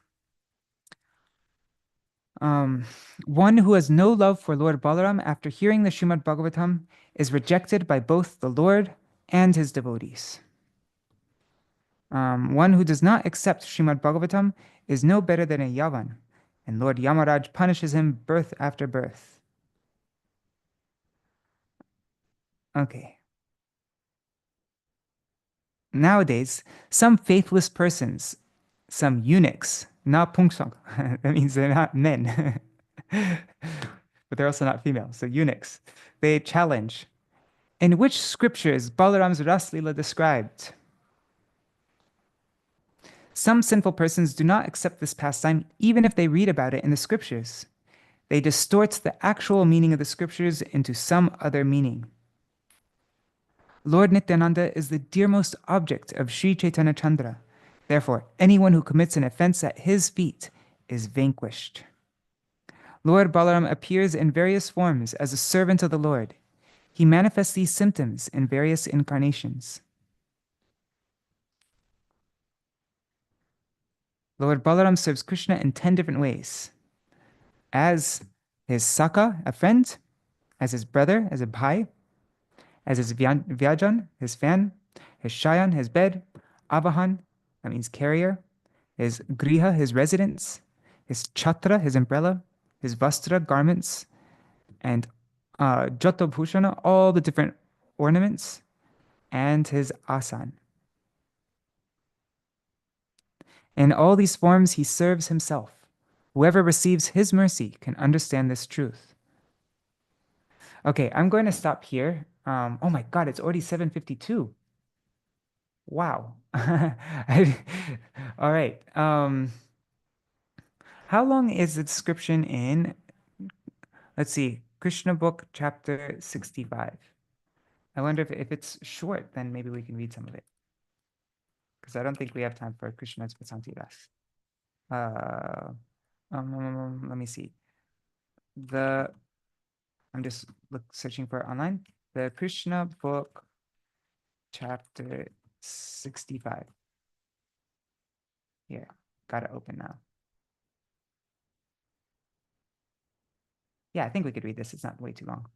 One who has no love for Lord Balaram after hearing the Srimad Bhagavatam is rejected by both the Lord and his devotees. One who does not accept Srimad Bhagavatam is no better than a Yavan, and Lord Yamaraj punishes him birth after birth. Okay. Nowadays, some faithless persons, some eunuchs, not pungsang, that means they're not men, but they're also not female, so eunuchs, they challenge, in which scripture is Balaram's Raslila described? Some sinful persons do not accept this pastime even if they read about it in the scriptures. They distort the actual meaning of the scriptures into some other meaning. Lord Nityananda is the dearmost object of Śrī Caitanya-chandra. Therefore, anyone who commits an offense at his feet is vanquished. Lord Balaram appears in various forms as a servant of the Lord. He manifests these symptoms in various incarnations. Lord Balaram serves Kṛṣṇa in 10 different ways. As his Saka, a friend, as his brother, as a bhai, as his Vyajan, his fan, his Shayan, his bed, Avahan, that means carrier, his Griha, his residence, his Chhatra, his umbrella, his Vastra, garments, and Jata Bhushana, all the different ornaments, and his Asan. In all these forms, he serves himself. Whoever receives his mercy can understand this truth. Okay, I'm going to stop here. Oh my God, it's already 7:52. Wow. All right. How long is the description in, let's see, Krishna book, chapter 65? I wonder if it's short, then maybe we can read some of it. Because I don't think we have time for Krishna's Vasanti-rāsa. Let me see. I'm just searching for it online. The Krishna book, chapter 65. Here, got it open now. Yeah, I think we could read this. It's not way too long.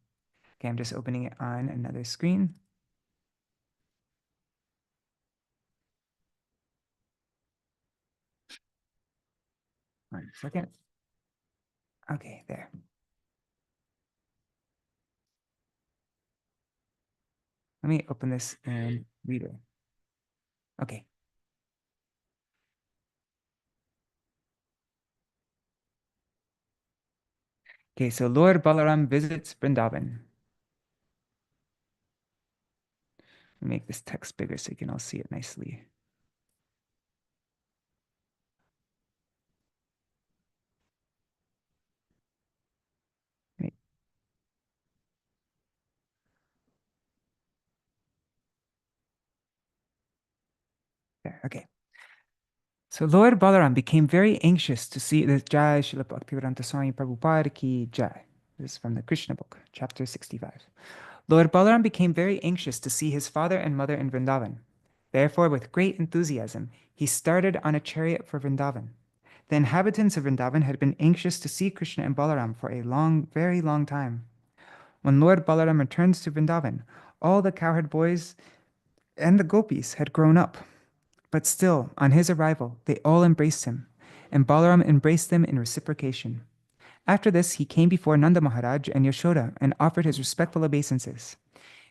Okay, I'm just opening it on another screen. One second. Okay, there. Let me open this and read it. Okay. Okay, so Lord Balaram visits Vrindavan. Make this text bigger so you can all see it nicely. Right. There, okay. So Lord Balaram became very anxious to see the Jai Srila Bhaktivedanta Swami Prabhupada ki Jai. This is from the Krishna book, chapter 65. Lord Balaram became very anxious to see his father and mother in Vrindavan. Therefore, with great enthusiasm, he started on a chariot for Vrindavan. The inhabitants of Vrindavan had been anxious to see Krishna and Balaram for a long, very long time. When Lord Balaram returned to Vrindavan, all the cowherd boys and the gopis had grown up. But still, on his arrival, they all embraced him, and Balaram embraced them in reciprocation. After this, he came before Nanda Maharaj and Yashoda and offered his respectful obeisances.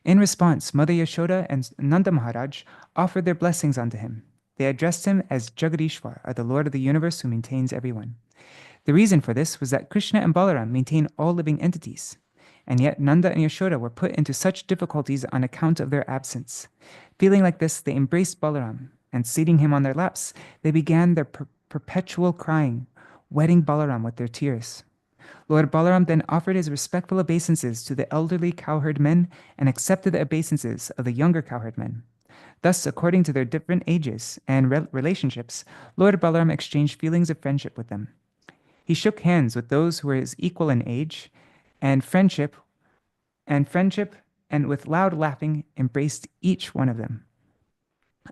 In response, Mother Yashoda and Nanda Maharaj offered their blessings unto him. They addressed him as Jagadishwar, or the Lord of the universe who maintains everyone. The reason for this was that Krishna and Balaram maintain all living entities, and yet Nanda and Yashoda were put into such difficulties on account of their absence. Feeling like this, they embraced Balaram, and seating him on their laps, they began their perpetual crying, wetting Balaram with their tears. Lord Balaram then offered his respectful obeisances to the elderly cowherd men and accepted the obeisances of the younger cowherd men. Thus, according to their different ages and relationships, Lord Balaram exchanged feelings of friendship with them. He shook hands with those who were his equal in age, and friendship, and with loud laughing embraced each one of them.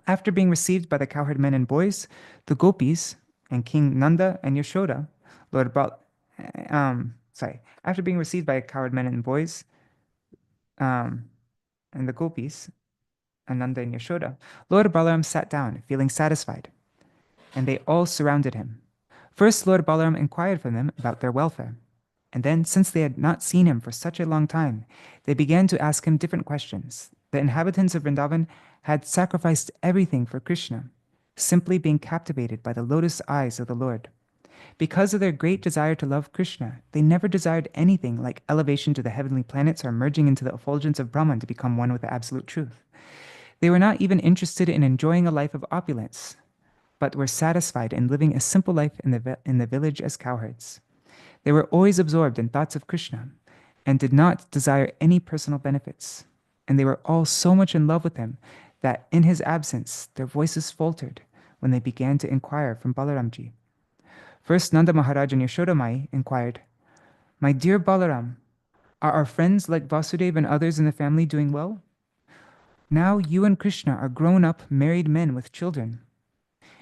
After being received by the cowherd men and boys, the gopis and King Nanda and Yashoda, after being received by cowherd men and boys, and the gopis, Nanda and Yashoda, Lord Balaram sat down, feeling satisfied, and they all surrounded him. First, Lord Balaram inquired from them about their welfare, and then, since they had not seen him for such a long time, they began to ask him different questions. The inhabitants of Vrindavan had sacrificed everything for Krishna, simply being captivated by the lotus eyes of the Lord. Because of their great desire to love Krishna, they never desired anything like elevation to the heavenly planets or merging into the effulgence of Brahman to become one with the absolute truth. They were not even interested in enjoying a life of opulence, but were satisfied in living a simple life in the village as cowherds. They were always absorbed in thoughts of Krishna and did not desire any personal benefits. And they were all so much in love with him that in his absence, their voices faltered when they began to inquire from Balaramji. First, Nanda Maharaj and Yashoda Mai inquired, "My dear Balaram, are our friends like Vasudeva and others in the family doing well? Now you and Krishna are grown-up, married men with children.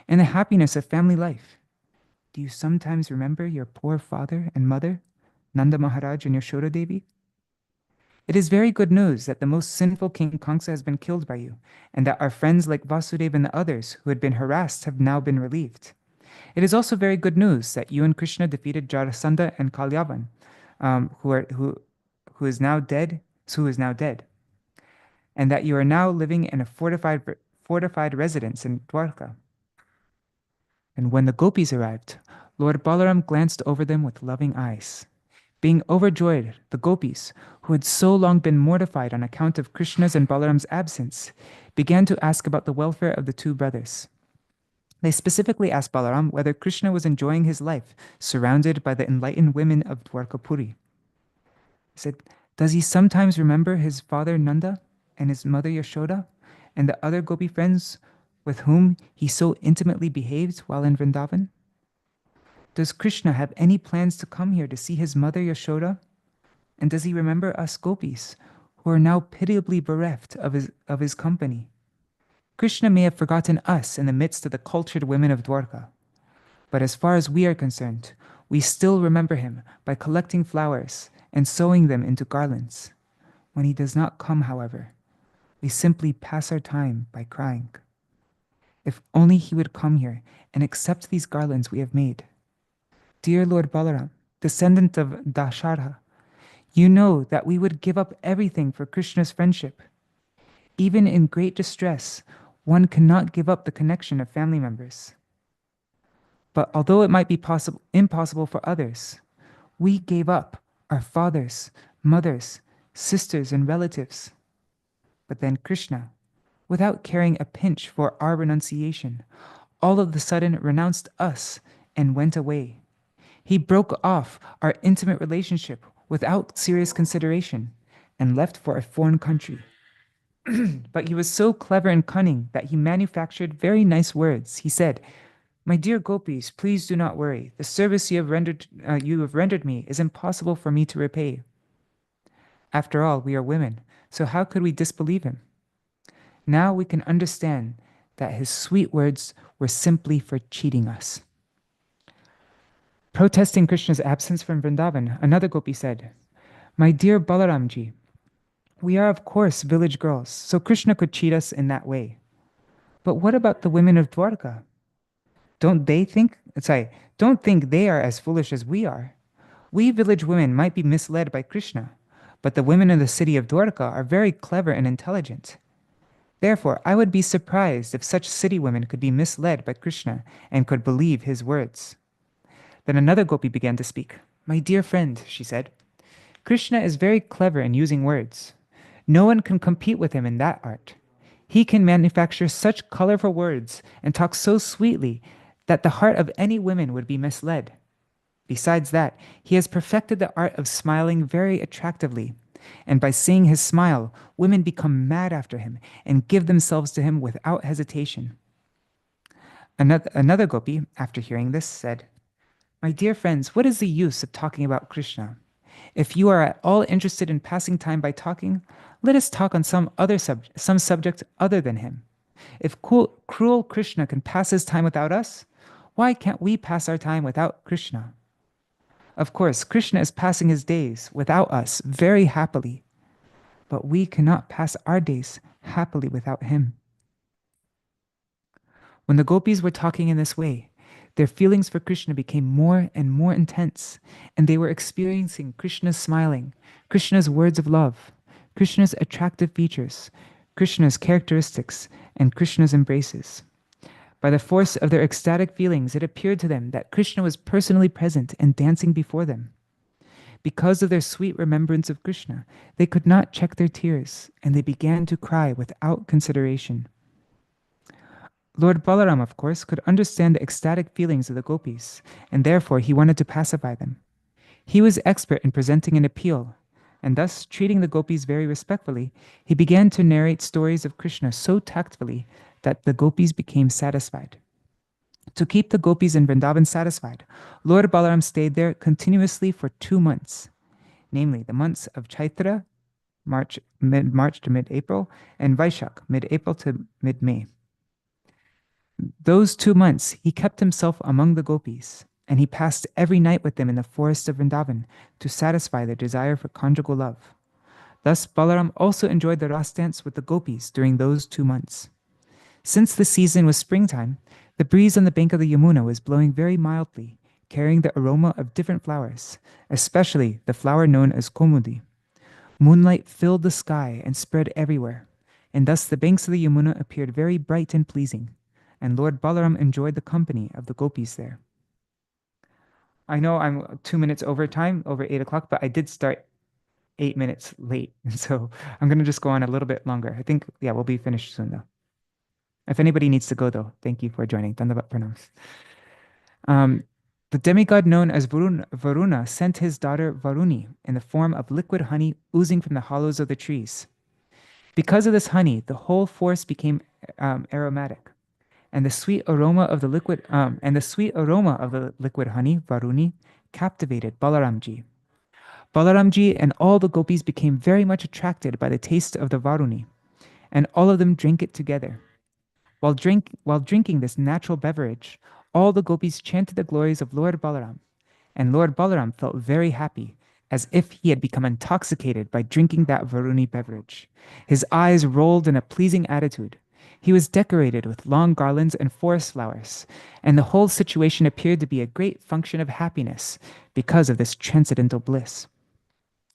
In the happiness of family life, do you sometimes remember your poor father and mother, Nanda Maharaj and Yashoda Devi? It is very good news that the most sinful King Kamsa has been killed by you, and that our friends like Vasudeva and the others who had been harassed have now been relieved. It is also very good news that you and Krishna defeated Jarasandha and Kalyavan, who is now dead, and that you are now living in a fortified residence in Dwarka." And when the gopis arrived, Lord Balaram glanced over them with loving eyes. Being overjoyed, the gopis, who had so long been mortified on account of Krishna's and Balaram's absence, began to ask about the welfare of the two brothers. They specifically asked Balaram whether Krishna was enjoying his life, surrounded by the enlightened women of Dwarkapuri. He said, "Does he sometimes remember his father Nanda? and his mother Yashoda and the other gopi friends with whom he so intimately behaved while in Vrindavan? Does Krishna have any plans to come here to see his mother Yashoda? And does he remember us gopis, who are now pitiably bereft of his company? Krishna may have forgotten us in the midst of the cultured women of Dwarka, but as far as we are concerned, we still remember him by collecting flowers and sewing them into garlands. When he does not come, however, we simply pass our time by crying. If only he would come here and accept these garlands we have made. Dear Lord Balaram, descendant of Dasharha, you know that we would give up everything for Krishna's friendship. Even in great distress, one cannot give up the connection of family members. But although it might be impossible for others, we gave up our fathers, mothers, sisters, and relatives. But then Krishna, without caring a pinch for our renunciation, all of a sudden renounced us and went away. He broke off our intimate relationship without serious consideration and left for a foreign country. But he was so clever and cunning that he manufactured very nice words. He said, "My dear gopis, please do not worry. The service you have rendered me is impossible for me to repay. After all, we are women, so how could we disbelieve him?" Now we can understand that his sweet words were simply for cheating us. Protesting Krishna's absence from Vrindavan, another gopi said, "My dear Balaramji, we are of course village girls, so Krishna could cheat us in that way. But what about the women of Dwarka? Don't think they are as foolish as we are. We village women might be misled by Krishna, but the women in the city of Dwarka are very clever and intelligent. Therefore, I would be surprised if such city women could be misled by Krishna and could believe his words." Then another gopi began to speak. "My dear friend," she said, "Krishna is very clever in using words. No one can compete with him in that art. He can manufacture such colorful words and talk so sweetly that the heart of any woman would be misled. Besides that, he has perfected the art of smiling very attractively, and by seeing his smile, women become mad after him and give themselves to him without hesitation." Another gopi, after hearing this, said, "My dear friends, what is the use of talking about Krishna? If you are at all interested in passing time by talking, let us talk on some subject other than him. If cruel Krishna can pass his time without us, why can't we pass our time without Krishna? Of course, Krishna is passing his days without us very happily, but we cannot pass our days happily without him." When the gopis were talking in this way, their feelings for Krishna became more and more intense, and they were experiencing Krishna's smiling, Krishna's words of love, Krishna's attractive features, Krishna's characteristics, and Krishna's embraces. By the force of their ecstatic feelings, it appeared to them that Krishna was personally present and dancing before them. Because of their sweet remembrance of Krishna, they could not check their tears, and they began to cry without consideration. Lord Balaram, of course, could understand the ecstatic feelings of the gopis, and therefore he wanted to pacify them. He was expert in presenting an appeal, and thus, treating the gopis very respectfully, he began to narrate stories of Krishna so tactfully that the gopis became satisfied. To keep the gopis in Vrindavan satisfied, Lord Balaram stayed there continuously for 2 months, namely the months of Chaitra, mid-March to mid-April, and Vaishak, mid-April to mid-May. Those 2 months, he kept himself among the gopis, and he passed every night with them in the forest of Vrindavan to satisfy their desire for conjugal love. Thus, Balaram also enjoyed the ras dance with the gopis during those 2 months. Since the season was springtime, the breeze on the bank of the Yamuna was blowing very mildly, carrying the aroma of different flowers, especially the flower known as komudi. Moonlight filled the sky and spread everywhere, and thus the banks of the Yamuna appeared very bright and pleasing, and Lord Balaram enjoyed the company of the gopis there. I know I'm 2 minutes over time, over 8 o'clock, but I did start 8 minutes late, so I'm going to just go on a little bit longer. I think, yeah, we'll be finished soon, though. If anybody needs to go, though, thank you for joining. Dandavat pranams. The demigod known as Varuna sent his daughter Varuni in the form of liquid honey oozing from the hollows of the trees. Because of this honey, the whole forest became aromatic, and the sweet aroma of the liquid honey, Varuni, captivated Balaramji. Balaramji and all the gopis became very much attracted by the taste of the Varuni, and all of them drank it together. While drinking this natural beverage, all the gopis chanted the glories of Lord Balaram, and Lord Balaram felt very happy, as if he had become intoxicated by drinking that Varuni beverage. His eyes rolled in a pleasing attitude. He was decorated with long garlands and forest flowers, and the whole situation appeared to be a great function of happiness because of this transcendental bliss.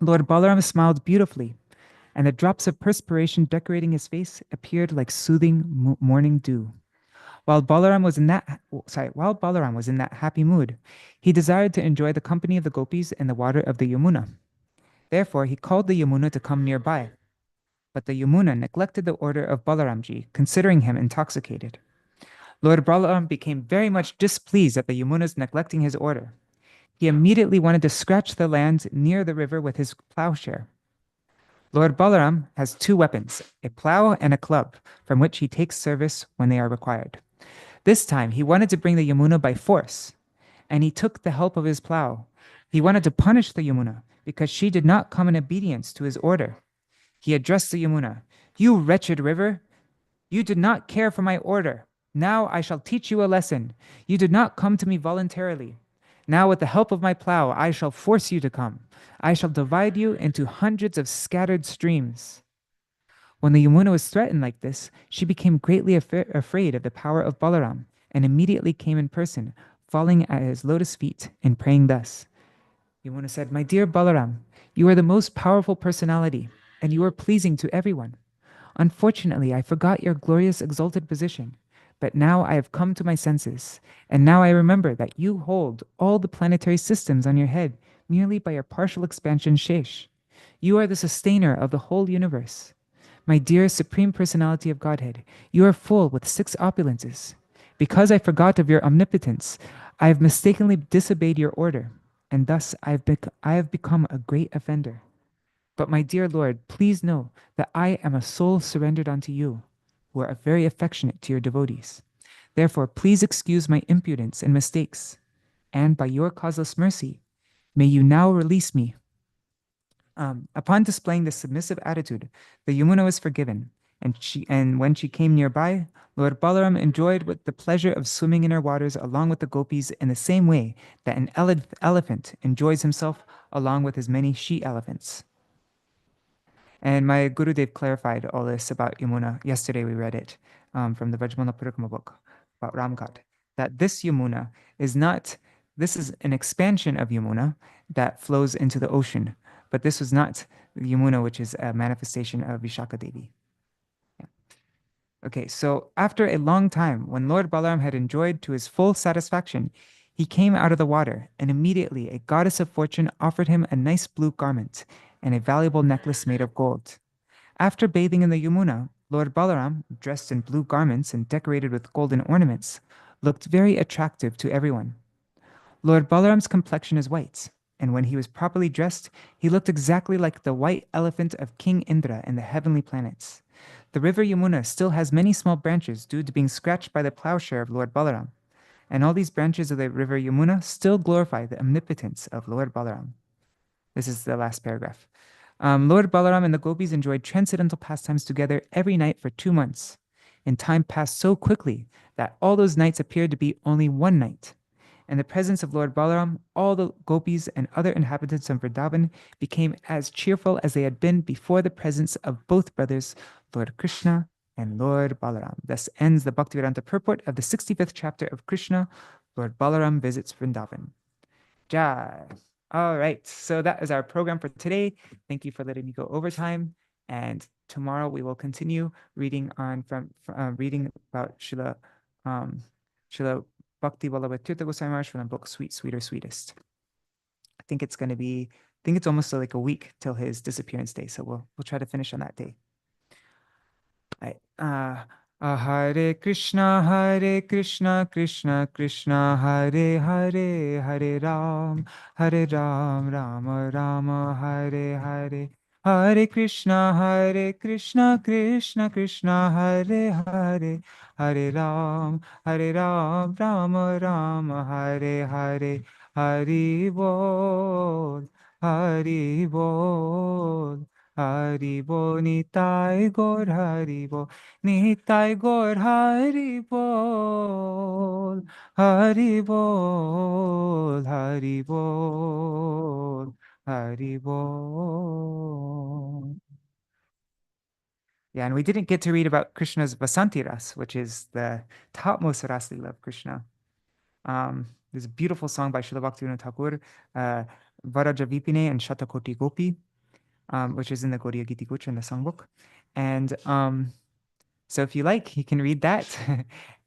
Lord Balaram smiled beautifully, and the drops of perspiration decorating his face appeared like soothing morning dew. While Balaram was in that happy mood, he desired to enjoy the company of the gopis and the water of the Yamuna. Therefore, he called the Yamuna to come nearby. But the Yamuna neglected the order of Balaramji, considering him intoxicated. Lord Balaram became very much displeased at the Yamuna's neglecting his order. He immediately wanted to scratch the land near the river with his plowshare. Lord Balaram has two weapons, a plow and a club, from which he takes service when they are required. This time, he wanted to bring the Yamuna by force, and he took the help of his plow. He wanted to punish the Yamuna because she did not come in obedience to his order. He addressed the Yamuna, "You wretched river, you did not care for my order. Now I shall teach you a lesson. You did not come to me voluntarily. Now with the help of my plow, I shall force you to come. I shall divide you into hundreds of scattered streams." When the Yamuna was threatened like this, she became greatly afraid of the power of Balaram and immediately came in person, falling at his lotus feet and praying thus. Yamuna said, "My dear Balaram, you are the most powerful personality, and you are pleasing to everyone. Unfortunately, I forgot your glorious exalted position, but now I have come to my senses, and now I remember that you hold all the planetary systems on your head merely by your partial expansion shesh. You are the sustainer of the whole universe. My dear Supreme Personality of Godhead, you are full with 6 opulences. Because I forgot of your omnipotence, I have mistakenly disobeyed your order, and thus I have become a great offender. But my dear Lord, please know that I am a soul surrendered unto you, who are very affectionate to your devotees. Therefore, please excuse my impudence and mistakes, and by your causeless mercy, may you now release me." Upon displaying this submissive attitude, the Yamuna was forgiven, and when she came nearby, Lord Balaram enjoyed with the pleasure of swimming in her waters along with the gopis in the same way that an elephant enjoys himself along with his many she-elephants. And my Gurudev clarified all this about Yamuna. Yesterday we read it from the Vrajmala Parikrama book about Ramghat, that this Yamuna this is an expansion of Yamuna that flows into the ocean. But this was not Yamuna, which is a manifestation of Vishaka Devi. Yeah. Okay, so after a long time, when Lord Balaram had enjoyed to his full satisfaction, he came out of the water, and immediately a goddess of fortune offered him a nice blue garment and a valuable necklace made of gold. After bathing in the Yamuna, Lord Balaram, dressed in blue garments and decorated with golden ornaments, looked very attractive to everyone. Lord Balaram's complexion is white, and when he was properly dressed, he looked exactly like the white elephant of King Indra in the heavenly planets. The river Yamuna still has many small branches due to being scratched by the plowshare of Lord Balaram, and all these branches of the river Yamuna still glorify the omnipotence of Lord Balaram. This is the last paragraph. Lord Balaram and the gopis enjoyed transcendental pastimes together every night for 2 months, and time passed so quickly that all those nights appeared to be only one night. In the presence of Lord Balaram, all the gopis and other inhabitants of Vrindavan became as cheerful as they had been before the presence of both brothers, Lord Kṛṣṇa and Lord Balaram. Thus ends the Bhaktivedanta purport of the 65th chapter of Kṛṣṇa, Lord Balaram Visits Vrindavan. Jai. All right, so that is our program for today. Thank you for letting me go over time. And tomorrow we will continue reading on reading about Srila Bhakti Vallabha Tirtha Goswami Maharaj from the book Sweet, Sweeter, Sweetest. I think it's almost like a week till his disappearance day. So we'll try to finish on that day. All right. Hare Krishna, Krishna Krishna, Hare Hare, Hare Ram, Ram Rama, Hare Hare, Hare Krishna, Krishna Krishna, Hare Hare, Hare Ram, Rama Rama, Hare Hare, Hari Bol, Hari Bol, Hari Bol, Nitai Gaur Hari Bol, Nitai Gaur Hari Bol, Hari Bol, Hari Bol. Haribol. Yeah, and we didn't get to read about Krishna's Vasanti-rāsa, which is the topmost Ras Leela of Krishna. There's a beautiful song by Srila Bhaktivinoda Thakur, uh, Varaja Vipine and Shatakoti Gopi, which is in the Gaudiya Giti Gucha in the songbook. And so if you like, you can read that.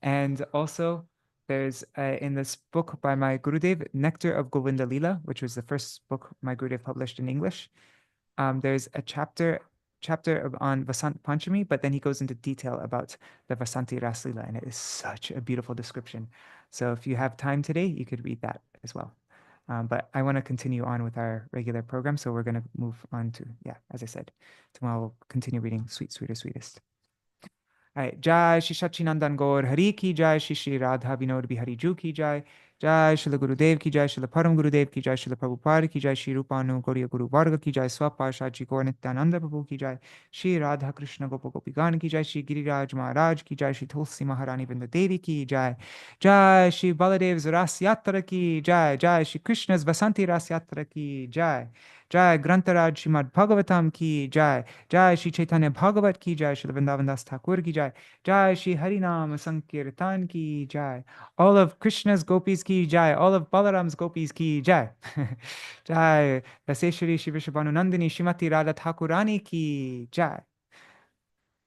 And also, there's in this book by my Gurudev, Nectar of Govinda-līlā, which was the first book my Gurudev published in English. There's a chapter on Vasant Panchami, but then he goes into detail about the Vasanti-rāsa-yātrā, and it is such a beautiful description. So if you have time today, you could read that as well. But I want to continue on with our regular program, so we're going to move on to, as I said, tomorrow we'll continue reading Sweet, Sweeter, Sweetest. All right. Jai Shri Sachinandan Gaur Hari Ki Jai, Shri Shri Radha Vinod Bihari Ju Ki Jai, Jai Shri Gurudev Ki Jai, Shri Param Gurudev Ki Jai, Shri Prabhupada Ki Jai, Shri Rupanu Gauriya Guru Varga Ki Jai, Swapashad Ji Gaur Nityananda Prabhu Ki Jai, Shri Radha Krishna Gopa Gopigan Ki Jai, Shri Giriraj Maharaj Ki Jai, Shri Tulsi Maharani Vrinda Devi Ki Jai, Jai Shri Baladev's Ras-yātrā Ki Jai, Jai Shri Krishna's Vasanti-rāsa-yātrā Ki Jai, Jai Grantaraj Srimad Bhagavatam Ki Jai, Jai Śrī Caitanya-bhāgavata Ki Jai, Shri Vrindavan Das Thakur Ki Jai, Jai Shri Harinam Sankirtan Ki Jai, all of Krishna's gopis Ki Jai, all of Balaram's gopis Ki Jai, Jai Raseshwari Shri Vrishabhanu Nandini Shrimati Radha Thakurani Ki Jai,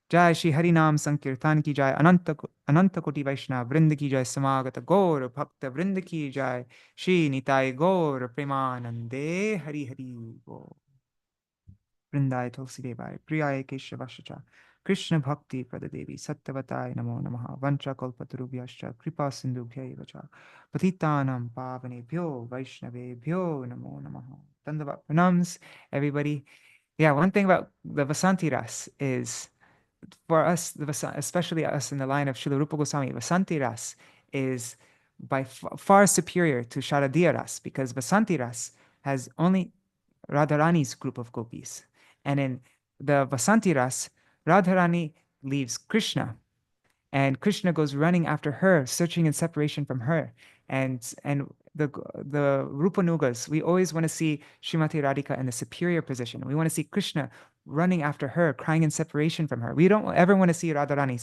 Jai Shri Harinam Sankirtan Ki Jai, Ananta Koti Vaishnava Vrinda Ki Jai, Samagata Gaur Bhakta Vrinda Ki Jai, Shri Nitai Gaur Premanande Hari Hari Gaur. Vrindai Tulsi Devai, Priyai Keshavashacha, Krishna Bhakti Pradadevi, Sattavatai Namo Namaha, Vancha Kalpatarubhyascha, Kripa Sindhubhyai Vacha, Patitanam Pavanebhyo, Vaishnavebhyo Namo Namaha. Dandavat pranams, everybody. Yeah, one thing about the Vasanti-rāsa is, for us, especially us in the line of Srila Rupa Goswami, Vasanti-rāsa is by far superior to Sharadiya-rāsa, because Vasanti-rāsa has only Radharani's group of gopis. And in the Vasanti-rāsa, Radharani leaves Krishna, and Krishna goes running after her, searching in separation from her. And the Rupanugas, we always want to see Srimati Radhika in the superior position. We want to see Krishna running after her, crying in separation from her. We don't ever want to see Radharani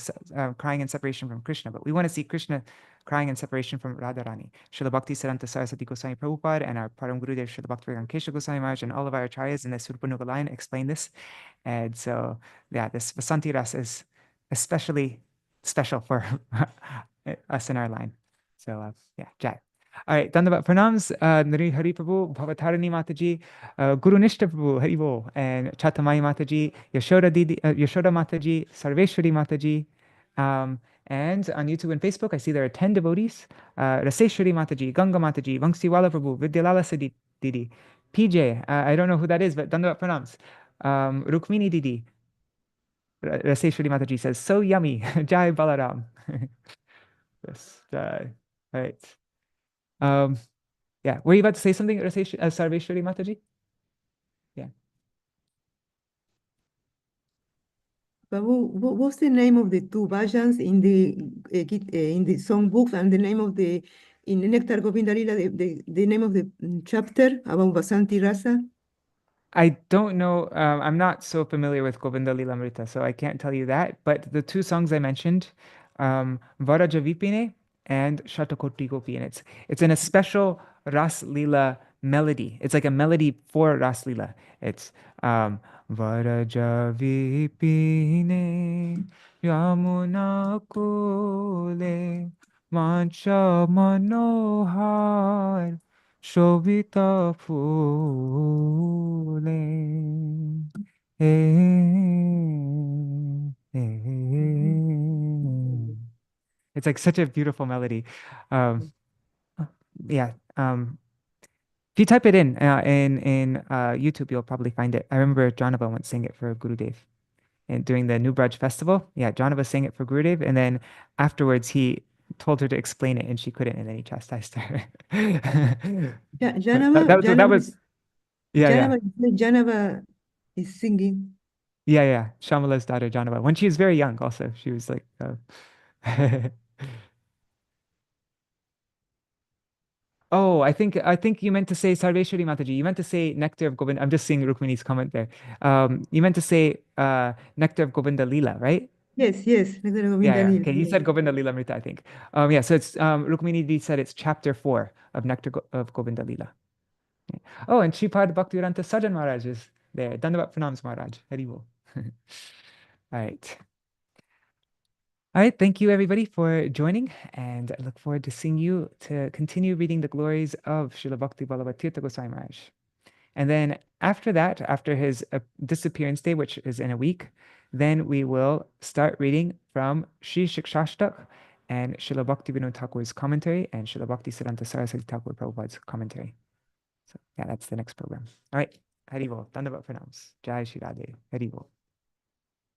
crying in separation from Krishna, but we want to see Krishna crying in separation from Radharani. Srila Bhakti Siddhanta Saraswati Goswami Prabhupada and our Param Gurudev Srila Bhaktivedanta Keshav Goswami Maharaj and all of our acharyas in the Rupanuga line explain this. And so, this Vasanti-rāsa is especially special for us in our line. So, Jai. All right, Dandavat Pranams, Nari Hari Prabhu, Bhavatarani Mataji, Guru Nishta Prabhu, Haribo, and Chatamai Mataji, Yashoda Mataji, Sarveshwari Mataji. And on YouTube and Facebook, I see there are 10 devotees. Raseshwari Mataji, Ganga Mataji, Vangsiwala Prabhu, Vidyalala Didi, PJ, I don't know who that is, but Dandavat Pranams. Rukmini Didi, Raseshwari Mataji says, so yummy, Jai Balaram. Yes, Jai. All right. Were you about to say something, Sarveshwari Mataji? Yeah. Prabhu, what's the name of the two bhajans in the songbooks, and the name of in the Nectar of Govinda-līlā, the name of the chapter about Vasanti-rāsa? I don't know. I'm not so familiar with Govinda-līlā-mrita, so I can't tell you that. But the two songs I mentioned, Varaja Vipine and Shatakoti Gopi, and it's in a special Ras Leela melody. It's like a melody for Ras Leela. It's Varaja Vipine Yamuna Kule Mancha Manohar Shobita Phule. It's like such a beautiful melody. Yeah. If you type it in YouTube, you'll probably find it. I remember Janava once sang it for Gurudev. And during the New Braj festival, yeah, Janava sang it for Gurudev, and then afterwards he told her to explain it, and she couldn't, and then he chastised her. That was yeah. Janava is singing. Yeah. Shamala's daughter Janava. When she was very young, also she was like. Oh, I think you meant to say Sarveshwari Mataji. You meant to say Nectar of Govinda. I'm just seeing Rukmini's comment there. You meant to say Nectar of Govinda-līlā, right? Yes, Nectar of Yeah. Govinda-līlā. Okay, you said Govinda-līlā Mrita, I think. Yeah, so it's Rukmini said it's chapter 4 of Nectar of Govinda-līlā. Yeah. Oh, and Shripad Bhaktivedanta Sajan Maharaj is there. Dandavat Pranams Maharaj. Haribol. All right. All right, thank you everybody for joining, and I look forward to seeing you to continue reading the glories of Srila Bhakti Vallabha Tirtha Goswami Maharaj. And then after that, after his disappearance day, which is in a week, then we will start reading from Śrī Shikṣashtak and Srila Bhakti Vinod Thakur's commentary and Srila Bhakti Siddhanta Saraswati Thakur Prabhupada's commentary. So yeah, that's the next program. All right, Haribol, Dandavat Pranams, Jai Shri Radhe, Haribol.